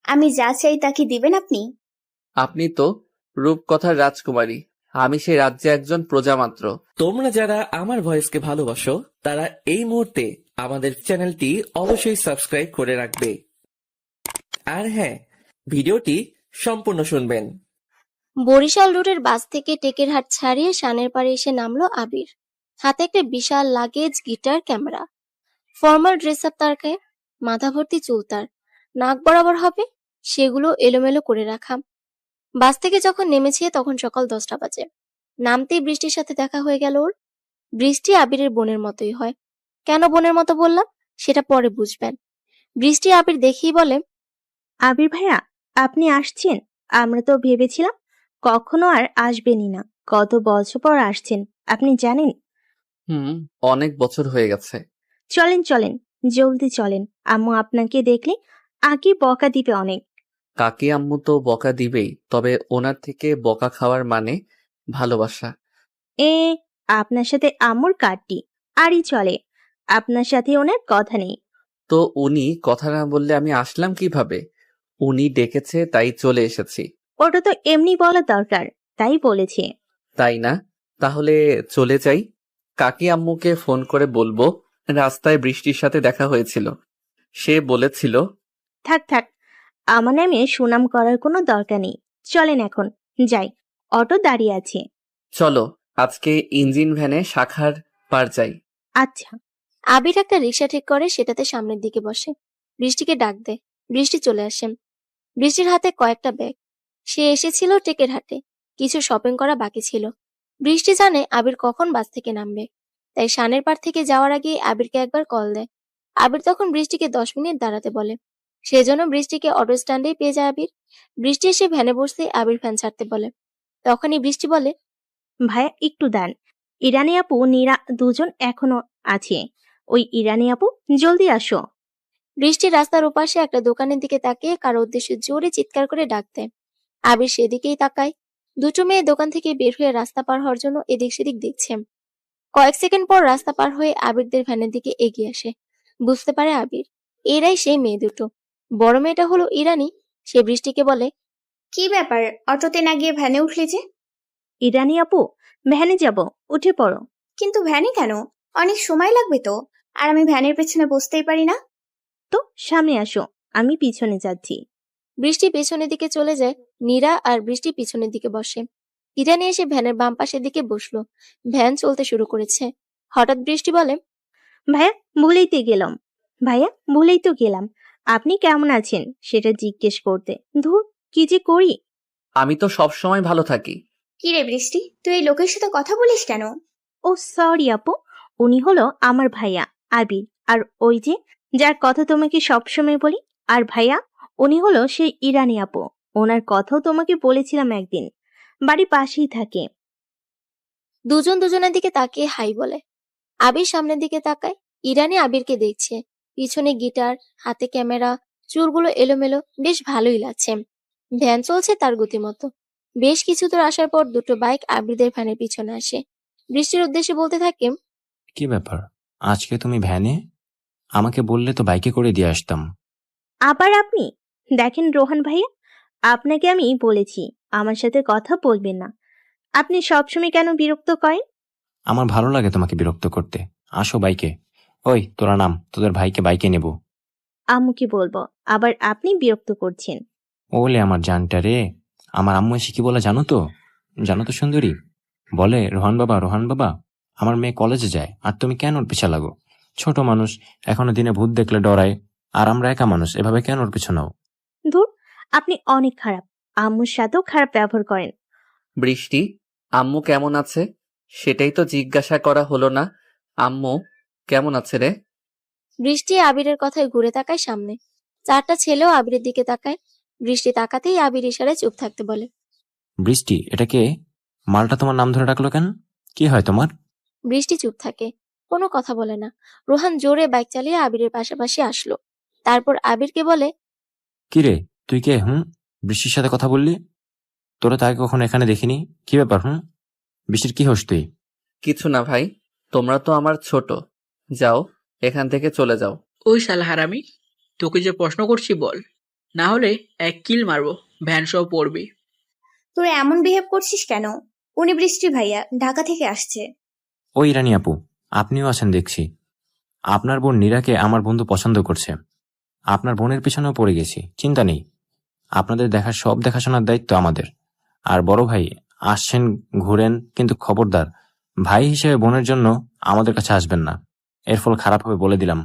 আমি যা চাই তা কি দিবেন আপনি? আপনি তো রূপকথার রাজকুমারী, আমি সেই রাজ্যে একজন প্রজা মাত্র। তোমরা যারা আমার ভয়েসকে ভালোবাসো তারা এই মুহূর্তে আমাদের চ্যানেলটি অবশ্যই সাবস্ক্রাইব করে রাখবে। আর হ্যাঁ, ভিডিওটি সম্পূর্ণ শুনবেন। বরিশাল রোডের বাস থেকে টেকেরহাট ছাড়িয়ে শানের পাড়ে এসে নামলো আবির। হাতে একটা বিশাল luggage, guitar, camera. Formal dress up তার গায়ে, মাথা ভর্তি চুল তার, নাক বরাবর হবে সেগুলো এলোমেলো করে রাখা। বাস থেকে যখন নেমেছে তখন সকাল 10টা বাজে। নামতেই বৃষ্টির সাথে দেখা হয়ে গেল ওর। বৃষ্টি আবিরের বোনের মতোই হয়। কেন বোনের মতো বললাম সেটা পরে বুঝবেন। বৃষ্টি আবির দেখেই বলে, আবির ভাইয়া, আপনি আসছেন? আমরা তো ভেবেছিলাম কখনো আর আসবেনই না। কত বছর পর আসছেন, আপনি জানেন? অনেক বছর হয়ে গেছে। চলেন চলেন, জলদি চলেন। আম্মু আপনাকে দেখলে আগে বকা দিবে অনেক। কাকি আম্মু তো বকা দিবেই, তবে ওনার থেকে বকা খাওয়ার মানে ভালোবাসা। এ, আপনার সাথে আম্মুর কাটটি আরই চলে, আপনার সাথে ওনার কথা নেই। তো উনি কথা না বললে আমি আসলাম কিভাবে? উনি ডেকেছে তাই চলে এসেছি। ওটা তো এমনি বলা দরকার, তাই বলেছি। তাই না? তাহলে চলে যাই। কাকি আম্মুকে ফোন করে বলবো রাস্তায় বৃষ্টির সাথে দেখা হয়েছিল, সে বলেছিল। থাক থাক, আমার নামে সুনাম করার কোনো দরকার নেই। চলেন এখন যাই, অটো দাঁড়িয়ে আছে। চলো আজকে ইঞ্জিন ভ্যানে শাখার পার যাই। আচ্ছা। আবির একটা রিক্সা ঠিক করে সেটাতে সামনের দিকে বসে। বৃষ্টিকে ডাক দেয়। বৃষ্টি চলে আসে। বৃষ্টির হাতে কয়েকটা ব্যাগ। সে এসেছিল টেকেরহাটে, কিছু শপিং করা বাকি ছিল। বৃষ্টি জানে আবির কখন বাস থেকে নামবে, তাই শানের পাড় থেকে যাওয়ার আগে আবিরকে একবার কল দেয়। আবির তখন বৃষ্টিকে 10 মিনিট দাঁড়াতে বলে। সেজন্য বৃষ্টিকে অটো স্ট্যান্ডেই পেয়ে যায় আবির। বৃষ্টি এসে ভ্যানে বসতে আবির ভ্যান ছাড়তে বলে। তখনই বৃষ্টি বলে, ভাইয়া একটু দান, ইরানি আপু নীরা দুজন এখনো আছে। ওই ইরানি আপু, জলদি আসো। বৃষ্টি রাস্তার ওপাশে একটা দোকানের দিকে তাকিয়ে কারো উদ্দেশ্যে জোরে চিৎকার করে ডাক দেয়। আবির সেদিকেই তাকায়। দুটো মেয়ে দোকান থেকে বের হয়ে রাস্তা পার হওয়ার জন্য এদিক সেদিক দেখছে। কয়েক সেকেন্ড পর রাস্তা পার হয়ে আবিরদের ভ্যানের দিকে এগিয়ে আসে। বুঝতে পারে আবির এরাই সেই মেয়ে দুটো। বড় মেয়েটা হলো ইরানি। সে বৃষ্টিকে বলে, কি ব্যাপার, অটোতে না গিয়ে ভ্যানে উঠলি যে? ইরানি আপু, ভ্যানে যাব, উঠে পড়ো। কিন্তু ভ্যানে কেন? অনেক সময় লাগবে তো। আর আমি ভ্যানের পেছনে বসতেই পারি না? তো সামনে আসো, আমি পিছনে যাচ্ছি। বৃষ্টি পেছনের দিকে চলে যায়। নীরা আর বৃষ্টি পিছনের দিকে বসে। ইরানি এসে ভ্যানের বাম পাশের দিকে বসলো। ভ্যান চলতে শুরু করেছে। হঠাৎ বৃষ্টি বলে, ভাইয়া, ভুলেই তো গেলাম। ভাইয়া, ভুলেই তো গেলাম আপনি কেমন আছেন সেটা জিজ্ঞেস করতে। ধুর, কি যে করি। আমি তো সব সময় ভালো থাকি। কি রে বৃষ্টি, তুই এই লোকের সাথে কথা বলিস কেন? ও সরি আপু, উনি হলো আমার ভাইয়া আবির। আর ওই যে যার কথা তোমাকে সবসময় বলি, আর ভাইয়া উনি হলো সেই ইরানি আপু। ওনার কথাও তোমাকে বলেছিলাম একদিন, বাড়ি পাশেই থাকে। দুজন দুজনের দিকে তাকিয়ে হাই বলে। আবির সামনের দিকে তাকায়। ইরানি আবিরকে দেখছে। পিছনে গিটার, হাতে ক্যামেরা, চুলগুলো এলোমেলো, বেশ ভালোই লাগছে। ভ্যান চলছে তার গতিমতো। বেশ কিছু দূর আসার পর দুটো বাইক আবিরদের ভ্যানের পিছনে আসে। বৃষ্টির উদ্দেশ্যে বলতে থাকে, কি ব্যাপার, আজকে তুমি ভ্যানে? আমাকে বললে তো বাইকে করে দিয়ে আসতাম। আবার আপনি? দেখেন রোহান ভাইয়া, আপনাকে আমি বলেছি আমার সাথে কথা বলবেন না। আপনি সবসময় কেন বিরক্ত করেন? আমার ভালো লাগে তোমাকে বিরক্ত করতে। আসো বাইকে। ওই তোরা নাম, তোদের ভাইকে বাইকে নেব। আম্মুকে বলবো, আবার আপনি বিরক্ত করছেন। ওলে আমার জানটা রে। আমার আম্মু এসে কি বলে জানো তো? জানো তো সুন্দরী? বলে, রোহান বাবা, রোহান বাবা, আমার মেয়ে কলেজে যায় আর তুমি কেন ওর পিছা লাগো? ছোট মানুষ, এখনো দিনে ভূত দেখলে ডরায়, আর আমরা একা মানুষ, এভাবে কেন ওর পিছু নাও? ধুর, আপনি অনেক খারাপ। আম্মুর সাথেও খারাপ ব্যবহার করেন। বৃষ্টি, আম্মু কেমন আছে সেটাই তো জিজ্ঞাসা করা হলো না। আম্মু কেমন আছে রে? বৃষ্টি আবিরের কথায় ঘুরে তাকায় সামনে। চারটা ছেলেও আবিরের দিকে তাকায়। বৃষ্টি তাকাতেই আবির ইশারায় চুপ থাকতে বলে। বৃষ্টি, এটাকে মালটা তোমার নাম ধরে ডাকলো কেন? কি হয় তোমার? বৃষ্টি চুপ থাকে, কোনো কথা বলে না। রোহান জোরে বাইক চালিয়ে আবিরের পাশাপাশি আসলো। তারপর আবিরকে বলে, কি রে, তুই কে? বৃষ্টির সাথে কথা বললি? তোরা তাকে কখনো এখানে দেখিনি। কি ব্যাপার? বৃষ্টির কি হোস তুই? কিছু না ভাই, তোমরা তো আমার ছোট। যাও, এখান থেকে চলে যাও। ওই শালা হারামি, তোকে যে প্রশ্ন করছি বল। না হলে এক কিল মারবো, ভ্যান সহ পড়বি। তোরা এমন বিহেভ করছিস কেন? উনি বৃষ্টির ভাইয়া, ঢাকা থেকে আসছে। ও ইরানি আপু, আপনিও আছেন দেখছি। আপনার বোন নীরাকে আমার বন্ধু পছন্দ করছে। আপনার বোনের পিছনেও পড়ে গেছি, চিন্তা নেই। আপনাদের সব দেখাশোনার দায়িত্ব আমাদের। আর বড় ভাই আসছেন, ঘুরেন, কিন্তু খবরদার ভাই হিসেবে বোনের জন্য আমাদের কাছে আসবেন না, এর ফল খারাপ হবে বলে দিলাম।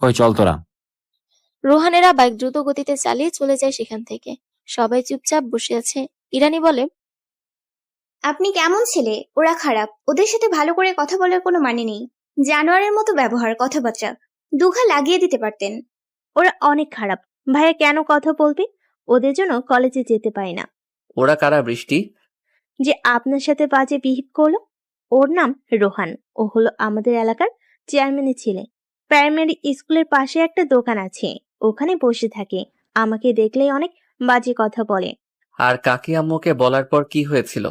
ওই চল তোরা। রোহানেরা বাইক দ্রুত গতিতে চালিয়ে চলে যায় সেখান থেকে। সবাই চুপচাপ বসে আছে। ইরানি বলে, আপনি কেমন ছেলে? ওরা খারাপ, ওদের সাথে ভালো করে কথা বলার কোনো মানে নেই। জানোয়ারের মতো ব্যবহার, কথাবার্তা দুঘা লাগিয়ে দিতে পারতেন। ওরা অনেক খারাপ। ভাইয়া কেন কথা বলবে? ওদের জন্য কলেজে যেতে পারি না। ওরা কারা বৃষ্টি? যে আপনার সাথে বাজে বিহেভ করলো, ওর নাম রোহান। ও হলো আমাদের এলাকার চেয়ারম্যানের ছেলে। প্রাইমারি স্কুলের পাশে একটা দোকান আছে, ওখানে বসে থাকে। আমাকে দেখলেই অনেক বাজে কথা বলে। আর কাকি আম্মুকে বলার পর কি হয়েছিল?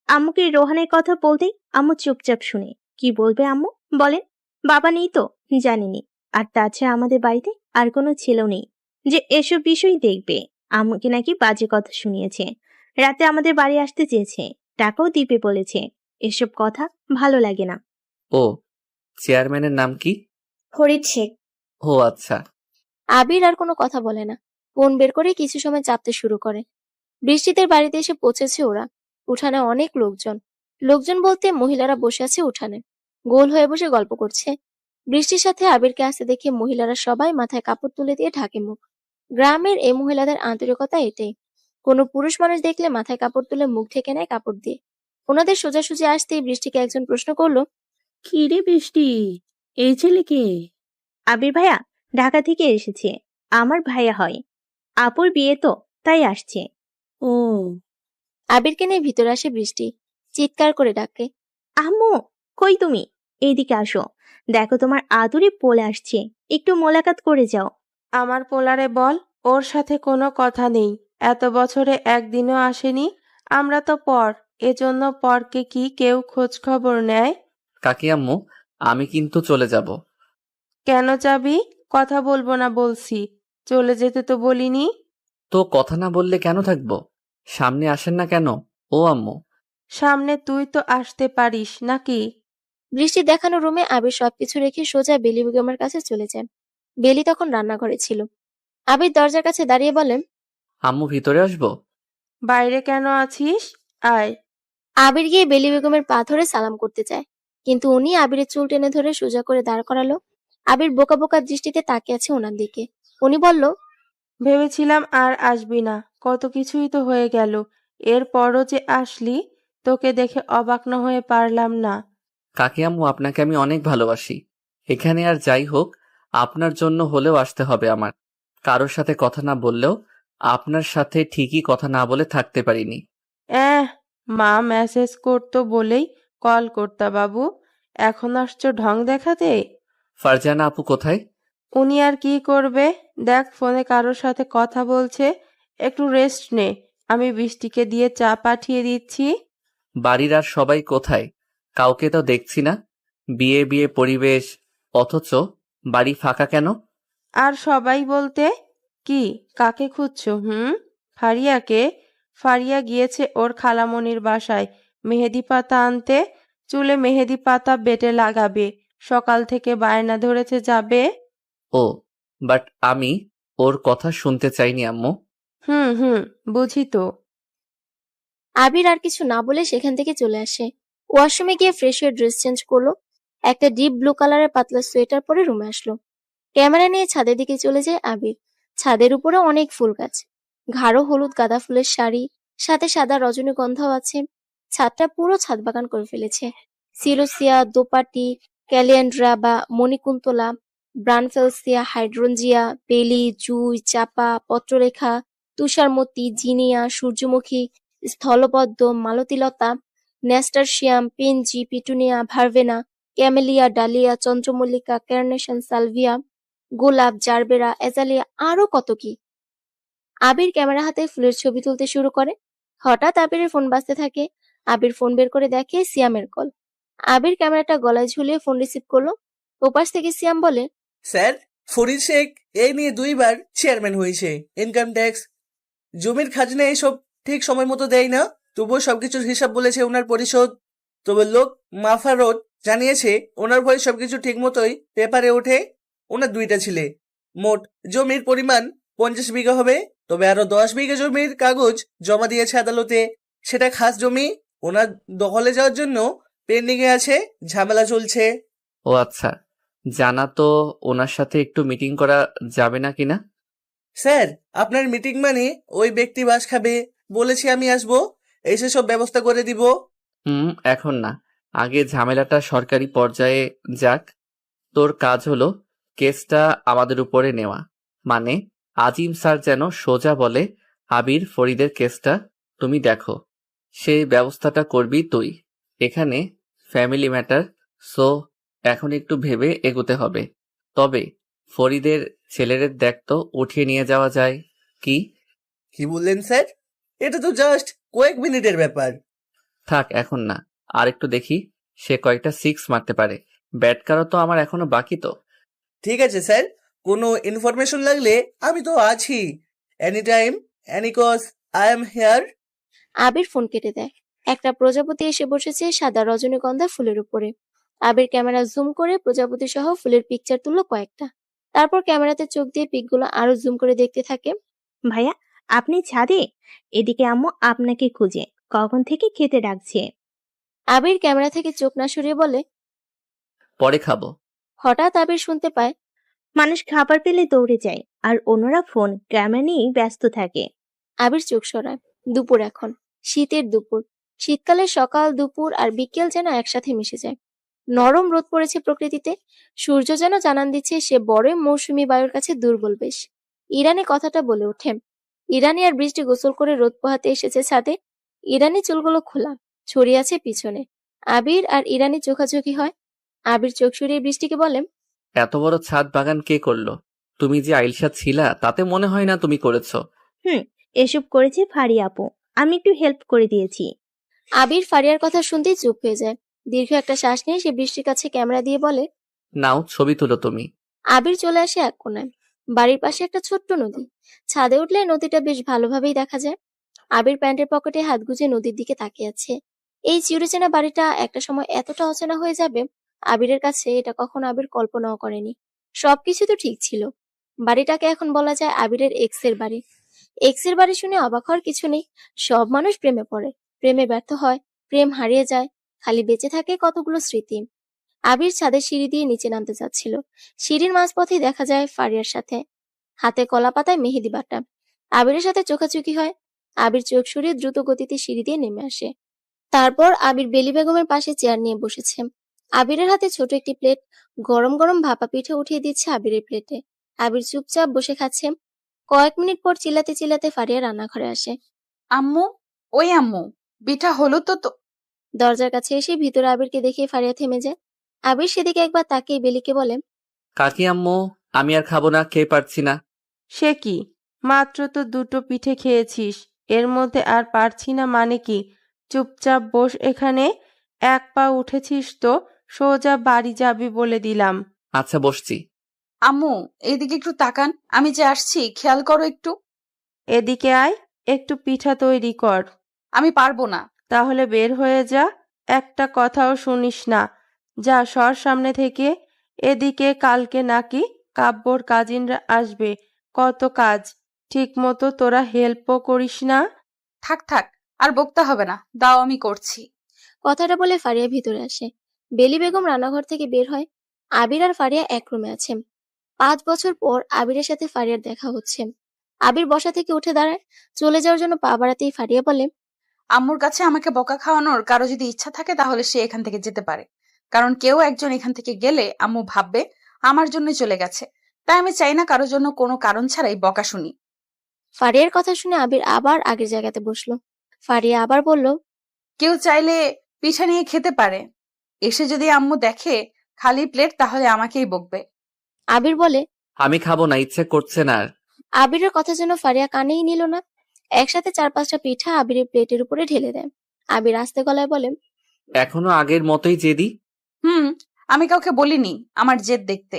আম্মুকে রোহানের কথা বলতেই আম্মু চুপচাপ শুনে। কি বলবে আম্মু বলেন? বাবা নেই তো, জানিনি। আর তাছাড়া আমাদের বাড়িতে আর কোনো ছেলেও নেই যে এসব বিষয় দেখবে। আম্মুকে নাকি বাজে কথা শুনিয়েছে, রাতে আমাদের বাড়ি আসতে চেয়েছে, টাকাও দিবে বলেছে। এসব কথা ভালো লাগে না। ও, চেয়ারম্যানের নাম কি? ফরিদ শেখ। ও আচ্ছা। আবির আর কোনো কথা বলে না। ফোন বের করে কিছু সময় চাপতে শুরু করে। বৃষ্টিদের বাড়িতে এসে পৌঁছেছে ওরা। উঠানে অনেক লোকজন। লোকজন বলতে মহিলারা বসে আছে উঠানে, গোল হয়ে বসে গল্প করছে। বৃষ্টির সাথে আবিরকে আসতে দেখে মহিলারা সবাই মাথায় কাপড় তুলে দিয়ে ঢাকে মুখ। গ্রামের এই মহিলাদের আন্তরিকতা এটাই। কোনো পুরুষ মানুষ দেখলে মাথায় কাপড় তুলে মুখ ঢেকে নেয় কাপড় দিয়ে। ওনাদের সোজাসুজি আসতেই বৃষ্টিকে একজন প্রশ্ন করলো, কি রে বৃষ্টি, এই ছেলে কে? আবির ভাইয়া ঢাকা থেকে এসেছে, আমার ভাইয়া হয়। আপুর বিয়ে তো, তাই আসছে। ও, আবিরকে নিয়ে ভিতরে আসে বৃষ্টি। চিৎকার করে ডাকে, আম্মু, কই তুমি? এইদিকে আসো, দেখো তোমার আদুরি পলে আসছে, একটু মোলাকাত করে যাও। আমার পোলারে বল, ওর সাথে কোনো কথা নেই। এত বছরে একদিনও আসেনি। আমরা তো পর, এজন্য পরকে কি কেউ খোঁজ খবর নেয়? কাকি আম্মু, আমি কিন্তু চলে যাব। কেন যাবি? কথা বলবো না বলছি। চলে যেতে তো বলিনি। তো কথা না বললে কেন থাকবো? সামনে আসেন না কেন? ও আম্মু। সামনে তুই তো আসতে পারিস নাকি? বৃষ্টি দেখানো রুমে আবির সবকিছু রেখে সোজা বেলি বেগমের কাছে চলে যায়। বেলি তখন রান্নাঘরে ছিল। আবির দরজার কাছে দাঁড়িয়ে বলেন, আম্মু ভিতরে আসবো? বাইরে কেন আছিস? আয়। আবির গিয়ে বেলি বেগমের পা ধরে সালাম করতে চায়, কিন্তু উনি আবিরের চুল টেনে ধরে সোজা করে দাঁড় করালো। আবির বোকা বোকা দৃষ্টিতে তাকিয়ে আছে ওনার দিকে। উনি বলল, ভেবেছিলাম আর আসবি না, কত কিছুই তো হয়ে গেল। এরপরও যে আসলি, তোকে দেখে অবাক না হয়ে পারলাম না। কাকি আম্মু, আপনাকে আমি অনেক ভালোবাসি। এখানে আর যাই হোক, আপনার জন্য হলেও আসতে হবে আমার। কারোর সাথে কথা না বললেও আপনার সাথে ঠিকই কথা না বলে থাকতে পারিনি। মা মেসেজ করতো বলেই কল করতা বাবু। এখন আসছো ঢং দেখাতে? ফারজানা আপু কোথায়? উনি আর কি করবে? দেখ ফোনে কারোর সাথে কথা বলছে। একটু রেস্ট নে, আমি বৃষ্টিকে দিয়ে চা পাঠিয়ে দিচ্ছি। বাড়ির আর সবাই কোথায়? কাউকে তো দেখছি না। বিয়ে বিয়ে পরিবেশ, অথচ বাড়ি ফাঁকা কেন? আর সবাই বলতে কি, কাকে খুঁজছো? ফারিয়াকে। ফারিয়া গিয়েছে ওর খালামণির বাসায় মেহেদি পাতা আনতে। চুলে মেহেদি পাতা বেটে লাগাবে। সকাল থেকে বায়না ধরেছে যাবে। ও, বাট আমি ওর কথা শুনতে চাইনি আম্মু। হুম, বুঝি তো। আবির আর কিছু না বলে সেখান থেকে চলে আসে। ওয়াশরুমে গিয়ে ফ্রেশ হয়ে ড্রেস চেঞ্জ করলো। একটা ডিপ ব্লু কালারের পাতলা সোয়েটার পরে রুমে আসলো। ক্যামেরা নিয়ে ছাদের দিকে চলে যায় আবির। ছাদের উপরে অনেক ফুল গাছ, গাঢ় হলুদ গাঁদা ফুলের শাড়ি, সাথে সাদা রজনীগন্ধাও আছে। ছাদটা পুরো ছাদ বাগান করে ফেলেছে। সিরোসিয়া, দোপাটি, ক্যালিয়ান্ড্রা বা মণিকুন্তলা, ব্রানফেলসিয়া, হাইড্রঞ্জিয়া, বেলি, জুই, চাপা, পত্ররেখা, তুষারমতি, জিনিয়া, সূর্যমুখী, স্থলপদ্ম, মালতীলতা, nasturtium, pansy, petunia, verbena, camellia, dahlia, চন্দ্রমল্লিকা, ক্যারনেশন, সালভিয়া, গোলাপ, জারবেরা, এজালিয়া, আরো কত কি। আবির ক্যামেরা হাতে ফুলের ছবি তুলতে শুরু করে। হঠাৎ আবিরের ফোন বাজতে থাকে। আবির ফোন বের করে দেখে সিয়ামের কল। আবির ক্যামেরাটা গলায় ঝুলিয়ে ফোন রিসিভ করলো। ওপাশ থেকে সিয়াম বলে, স্যার, ফরিদ শেখ এই নিয়ে 2বার চেয়ারম্যান হয়েছে। ইনকাম ট্যাক্স, জমির খাজনা এইসব ঠিক সময় মতো দেয় না, তবুও সবকিছুর হিসাব বলেছে ওনার পরিষদ। তবে লোক মাফারত জানিয়েছে ওনার ভয়ে সবকিছু ঠিক মতোই পেপারে ওঠে। ওনার 2টা ছেলে, মোট জমির পরিমাণ 50 বিঘা হবে। তবে আরো 10 বিঘা জমির কাগজ জমা দিয়েছে আদালতে। সেটা খাস জমি, ওনার দখলে যাওয়ার জন্য পেন্ডিং এ আছে, ঝামেলা চলছে। ও আচ্ছা, জানা তো ওনার সাথে একটু মিটিং করা যাবে না কিনা? স্যার, আপনার মিটিং মানে ওই ব্যক্তি বাস খাবে, বলেছি আমি আসবো, এসে সব ব্যবস্থা করে দিব। এখন না, আগে ঝামেলাটা সরকারি পর্যায়ে যাক। তোর কাজ হলো কেসটা আমাদের উপরে নেওয়া, মানে আজিম স্যার যেন সোজা বলে আবির ফরিদের কেসটা তুমি দেখো, সেই ব্যবস্থাটা করবি তুই। এখানে ফ্যামিলি ম্যাটার, সো এখন একটু ভেবে এগোতে হবে। তবে ফরিদের ছেলেদের দেখ তো উঠিয়ে নিয়ে যাওয়া যায় কি? কি বললেন স্যার? এটা তো জাস্ট কয়েক মিনিটের ব্যাপার। থাক, এখন না, আর একটু দেখি সে কয়েকটা 6 মারতে পারে। ব্যাট কারও তো আমার এখনো বাকি তো। ঠিক আছে স্যার, কোনো ইনফরমেশন লাগলে আমি তো আছি, any time, any cause, I am here. Abir phone কেটে দেয়। একটা প্রজাপতি এসে বসেছে সাদা রজনীগন্ধা ফুলের উপরে। আবির ক্যামেরা জুম করে প্রজাপতি সহ ফুলের পিকচার তুললো কয়েকটা। তারপর ক্যামেরাতে চোখ দিয়ে পিকগুলো আরো জুম করে দেখতে থাকে। ভাইয়া, আপনি ছাদে? এদিকে আম্মু আপনাকে খুঁজে কখন থেকে খেতে ডাকছে। আবির ক্যামেরা থেকে চোখ না সরিয়ে বলে। পরে খাবো। হঠাৎ আবির শুনতে পায় মানুষ খাবার পেলে দৌড়ে যায়, আর অন্যরা ফোন ক্যামেরা নিয়েই ব্যস্ত থাকে। আবির চোখ সরায়। দুপুর এখন, শীতের দুপুর। শীতকালে সকাল, দুপুর আর বিকেল যেন একসাথে মিশে যায়। নরম রোদ পড়েছে প্রকৃতিতে। সূর্য যেন জানান দিচ্ছে সে বড় মৌসুমী বায়ুর কাছে দুর্বল বেশ। ইরানি কথাটা বলে ওঠে। ইরানি আর বৃষ্টি গোসল করে রোদ পোহাতে এসেছে ছাদে। ইরানি চুলগুলো খোলা, ছড়িয়ে আছে পিছনে। আবির আর ইরানি চোখাচোখি হয়। আবির চোখ সরিয়ে বৃষ্টিকে বলে, এত বড় ছাদ বাগান কে করলো? তুমি যে আইলসা ছিলা তাতে মনে হয় না তুমি করেছো। এসব করেছে ফারিয়া আপু, আমি একটু হেল্প করে দিয়েছি। আবির ফারিয়ার কথা শুনতেই চুপ হয়ে যায়। দীর্ঘ একটা শ্বাস নিয়ে সে বৃষ্টির কাছে ক্যামেরা দিয়ে বলে। নাও ছবি তুলো তুমি। আবির চলে আসে এক কোণায়। বাড়ির পাশে একটা ছোট্ট নদী। ছাদে উঠলে নদীটা বেশ ভালোভাবেই দেখা যায়। আবির প্যান্টের পকেটে হাত গুজে নদীর দিকে তাকিয়ে আছে। এই চিরচেনা বাড়িটা একটা সময় এতটা অচেনা হয়ে যাবে, আবিরের কাছে এটা কখনো আবির কল্পনাও করেনি। সবকিছু তো ঠিক ছিল। বাড়িটাকে এখন বলা যায় আবিরের এক্সের বাড়ি। এক্সের বাড়ি শুনে অবাক হওয়ার কিছু নেই। সব মানুষ প্রেমে পড়ে, প্রেমে ব্যর্থ হয়, প্রেম হারিয়ে যায়, খালি বেঁচে থাকে কতগুলো স্মৃতি। আবির ছাদের সিঁড়ি দিয়ে নিচে নামতে যাচ্ছিল। সিঁড়ির মাঝপথেই দেখা যায় ফারিয়ার সাথে, হাতে কলা পাতায় মেহেদি বাটা। আবিরের সাথে চোখাচোখি হয়। আবির চোখ সরিয়ে দ্রুত গতিতে সিঁড়ি দিয়ে নেমে আসে। তারপর আবির বেলি বেগমের পাশে চেয়ার নিয়ে বসেছে। আবিরের হাতে ছোট একটি প্লেট, গরম গরম ভাপা পিঠে উঠিয়ে দিচ্ছে আবিরের প্লেটে। আবির চুপচাপ বসে খাচ্ছে। কয়েক মিনিট পর চিল্লাতে চিল্লাতে ফারিয়া রান্নাঘরে আসে। আম্মু, ওই আম্মু, পিঠা হলো তো তো। দরজার কাছে এসে ভিতরে আবিরকে দেখে ফারিয়া থেমে যায়। আবির সেদিকে একবার তাকিয়ে বেলিকে বলে, কাকি আম্মু, আমি আর খাবো না, খেয়ে পারছি না। সে কি, মাত্র তো 2টো পিঠে খেয়েছিস, এর মধ্যে আর পারছি না মানে কি? চুপচাপ বস এখানে। এক পা উঠেছিস তো সোজা বাড়ি যাবি বলে দিলাম। আচ্ছা, বসছি। আম্মু, এইদিকে একটু তাকান, আমি যে আসছি খেয়াল করো একটু। এদিকে আয়, একটু পিঠা তৈরি কর। আমি পারবো না। তাহলে বের হয়ে যা, একটা কথাও শুনিস না। যা সর সামনে থেকে। এদিকে কালকে নাকি কাব্যর কাজিনরা আসবে, কত কাজ, ঠিক মতো তোরা হেল্পও করিস না। থাক থাক, আর বকতে হবে না, দাও আমি করছি। কথাটা বলে ফারিয়া ভিতরে আসে। বেলি বেগম রান্নাঘর থেকে বের হয়। আবির আর ফারিয়া এক রুমে আছে। 5 বছর পর আবিরের সাথে ফারিয়ার দেখা হচ্ছে। আবির বসা থেকে উঠে দাঁড়ায়। চলে যাওয়ার জন্য পা বাড়াতেই ফারিয়া বলে, আম্মুর কাছে আমাকে বকা খাওয়ানোর কারো যদি ইচ্ছা থাকে তাহলে সে এখান থেকে যেতে পারে, কারণ কেউ একজন এখান থেকে গেলে আম্মু ভাববে আমার জন্যই চলে গেছে। তাই আমি চাই না কারোর জন্য কোনো কারণ ছাড়াই বকা শুনি। ফারিয়ার কথা শুনে আবির আবার আগের জায়গাতে বসলো। ফারিয়া আবার বলল, কেউ চাইলে পিঠা নিয়ে খেতে পারে, এসে যদি আম্মু দেখে খালি প্লেট তাহলে আমাকেই বকবে। আবির বলে, আমি খাবো না, ইচ্ছে করছে না আর। আবিরের কথা যেন ফারিয়া কানেই নিল না। একসাথে 4-5টা পিঠা আবিরের প্লেটের উপরে ঢেলে দেয়। আবির আস্তে গলায় বলে, এখনো আগের মতোই জেদি। আমি কাউকে বলিনি আমার জেদ দেখতে।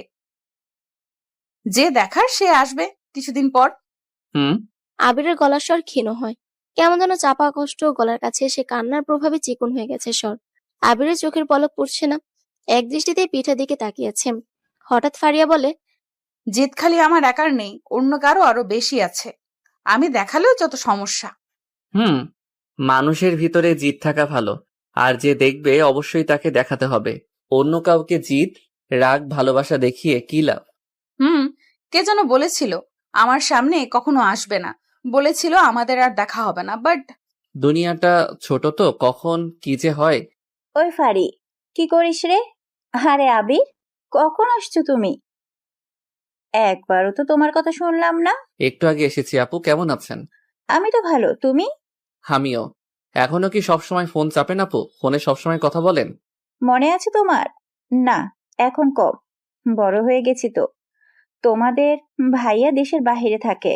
যে দেখার সে আসবে কিছুদিন পর। হুম। আবিরের গলার স্বর ক্ষীণ হয়, কেমন যেন চাপা কষ্ট, গলার কাছে এসে কান্নার প্রভাবে চিকন হয়ে গেছে স্বর। আবিরের চোখের পলক পড়ছে না, এক দৃষ্টিতে পিঠার দিকে তাকিয়েছে। হঠাৎ ফারিয়া বলে, জেদ খালি আমার একার নেই, অন্য কারো আরো বেশি আছে। আমি দেখালেও যত সমস্যা। হুম। মানুষের ভিতরে জিদ থাকা ভালো, আর যে দেখবে অবশ্যই তাকে দেখাতে হবে। অন্য কাউকে জিদ, রাগ, ভালোবাসা দেখিয়ে কি লাভ? কে যেন বলেছিল আমার সামনে কখনো আসবে না, বলেছিল আমাদের আর দেখা হবে না, বাট দুনিয়াটা ছোট তো, কখন কি যে হয়। ওই ফারি, কি করিস রে? আরে আবির, কখন আসছো তুমি? একবারও তো তোমার কথা শুনলাম না। একটু আগে এসেছি। আপু কেমন আছেন? আমি তো ভালো, তুমি? আমিও। এখনো কি সবসময় ফোন চাপেন আপু? ফোনে সবসময় কথা বলেন? মনে আছে তোমার? না, এখন কম, বড় হয়ে গেছি তো। তোমাদের ভাইয়া দেশের বাইরে থাকে,